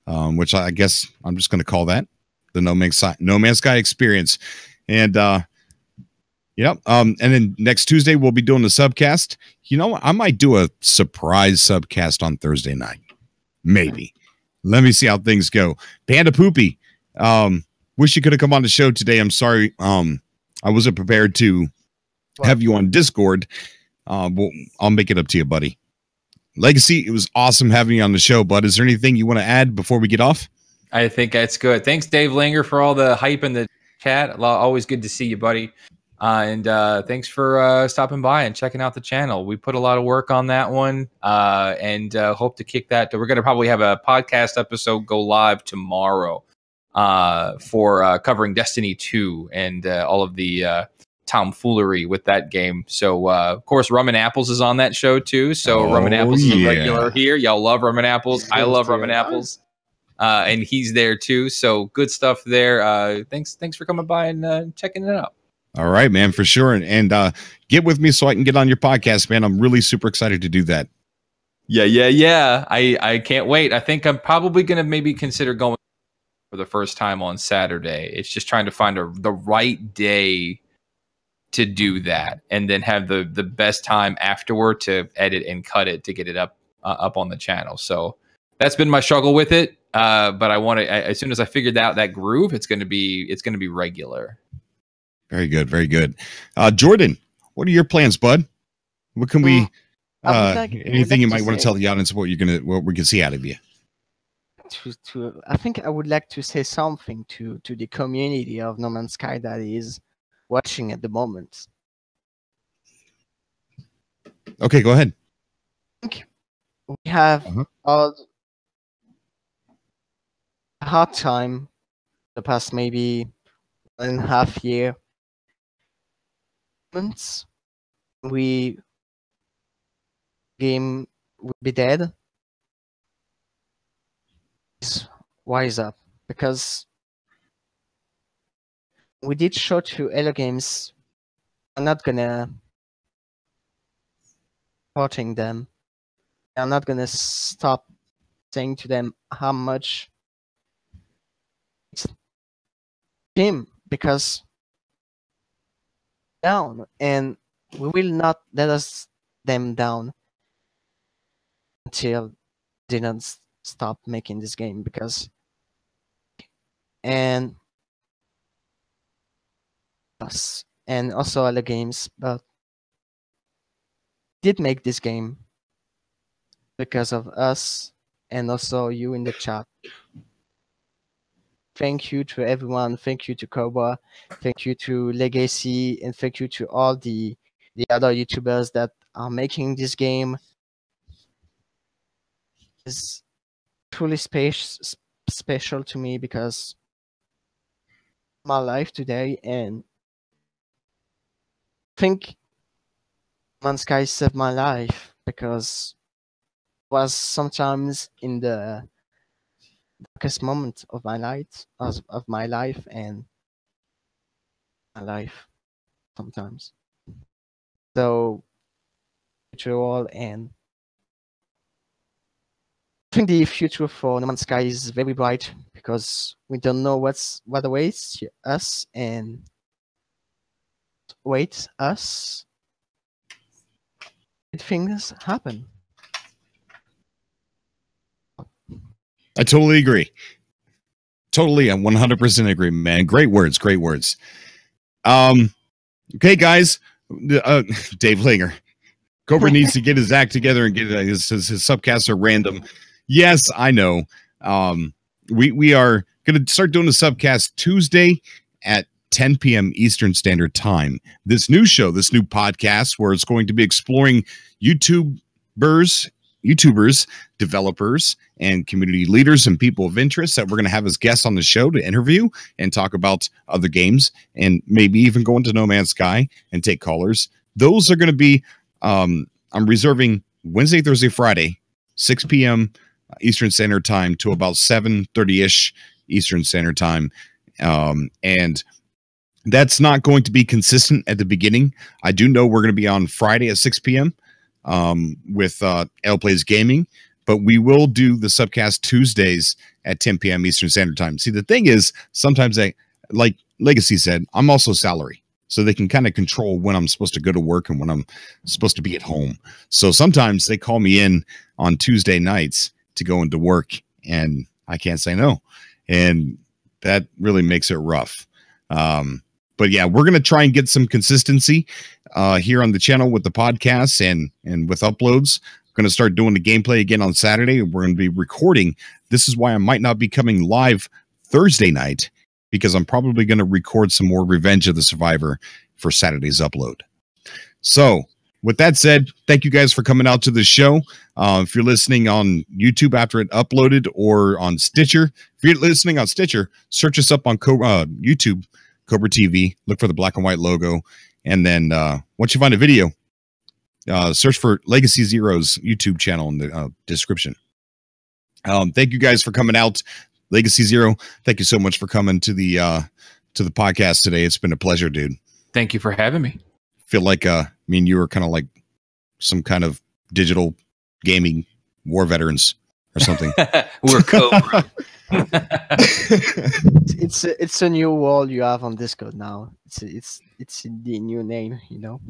which I guess I'm just going to call that the No Man's Sky Experience. And, and then next Tuesday, we'll be doing the Subcast. I might do a surprise Subcast on Thursday night. Maybe. Let me see how things go. Panda Poopy, wish you could have come on the show today. I'm sorry. I wasn't prepared to have you on Discord. I'll make it up to you, buddy. Legacy, it was awesome having you on the show, bud. Is there anything you want to add before we get off? I think that's good. Thanks, Dave Langer, for all the hype in the chat. Always good to see you, buddy. And thanks for stopping by and checking out the channel. We put a lot of work on that one and hope to kick that. We're going to probably have a podcast episode go live tomorrow for covering Destiny 2 and all of the tomfoolery with that game. So, of course, Rum and Apples is on that show, too. So Rum and Apples is a regular here. Y'all love Rum and Apples. I love Rum and Apples. And he's there, too. So good stuff there. Thanks for coming by and checking it out. All right, man, for sure. And get with me so I can get on your podcast, man. I'm really super excited to do that. Yeah. I can't wait. I think I'm probably going to maybe consider going for the first time on Saturday. It's just trying to find the right day to do that and then have the best time afterward to edit and cut it to get it up on the channel. So that's been my struggle with it. But I want to, as soon as I figured out that groove, it's going to be regular. Very good. Very good. Jordan, what are your plans, bud? What can we, anything you might want to tell the audience what we can see out of you? I think I would like to say something to the community of No Man's Sky that is watching at the moment. Okay, go ahead. We have all a hard time the past maybe 1.5 years. Game will be dead. Wise up, because we did show to Hello Games. I'm not gonna supporting them. I'm not gonna stop saying to them how much it's him, because down, and we will not let them down until they don't stop making this game, because and us and also other games, but did make this game because of us and also you in the chat. Thank you to everyone. Thank you to Cobra. Thank you to Legacy, and thank you to all the other YouTubers that are making this game. It's truly special to me, because my life today, and I think Man's Sky saved my life because it was sometimes in the darkest moment of my life, and my life sometimes. So, all, and I think the future for No Man's Sky is very bright because we don't know what awaits us and waits us. Things happen. I totally agree. Totally, I 100% agree, man. Great words, great words. Okay, guys. Dave Linger. Cobra needs to get his act together and get his subcasts are random. Yes, I know. We are going to start doing the subcast Tuesday at 10 p.m. Eastern Standard Time. This new show, this new podcast, where it's going to be exploring YouTubers, developers, and community leaders and people of interest that we're going to have as guests on the show to interview and talk about other games and maybe even go into No Man's Sky and take callers. Those are going to be, I'm reserving Wednesday, Thursday, Friday, 6 p.m. Eastern Standard Time to about 7:30-ish Eastern Standard Time. And that's not going to be consistent at the beginning. I do know we're going to be on Friday at 6 p.m. With LPlays Gaming, but we will do the subcast Tuesdays at 10 p.m. Eastern Standard Time. See, the thing is, sometimes like Legacy said, I'm also salary, so they can kind of control when I'm supposed to go to work and when I'm supposed to be at home. So sometimes they call me in on Tuesday nights to go into work, and I can't say no, and that really makes it rough. But yeah, we're going to try and get some consistency here on the channel with the podcasts and with uploads. Going to start doing the gameplay again on Saturday. We're going to be recording. This is why I might not be coming live Thursday night, because I'm probably going to record some more Revenge of the Survivor for Saturday's upload. So with that said, thank you guys for coming out to the show. If you're listening on YouTube after it uploaded or on Stitcher, if you're listening on Stitcher, search us up on YouTube, Cobra TV, look for the black and white logo. And then once you find a video, search for LegacyZ3RO's YouTube channel in the description. Thank you guys for coming out. LegacyZ3RO, thank you so much for coming to the podcast today. It's been a pleasure, dude. Thank you for having me. Feel like me and you were kind of like some kind of digital gaming war veterans or something. We're Cobra. It's a new wall you have on Discord now. It's the new name, you know.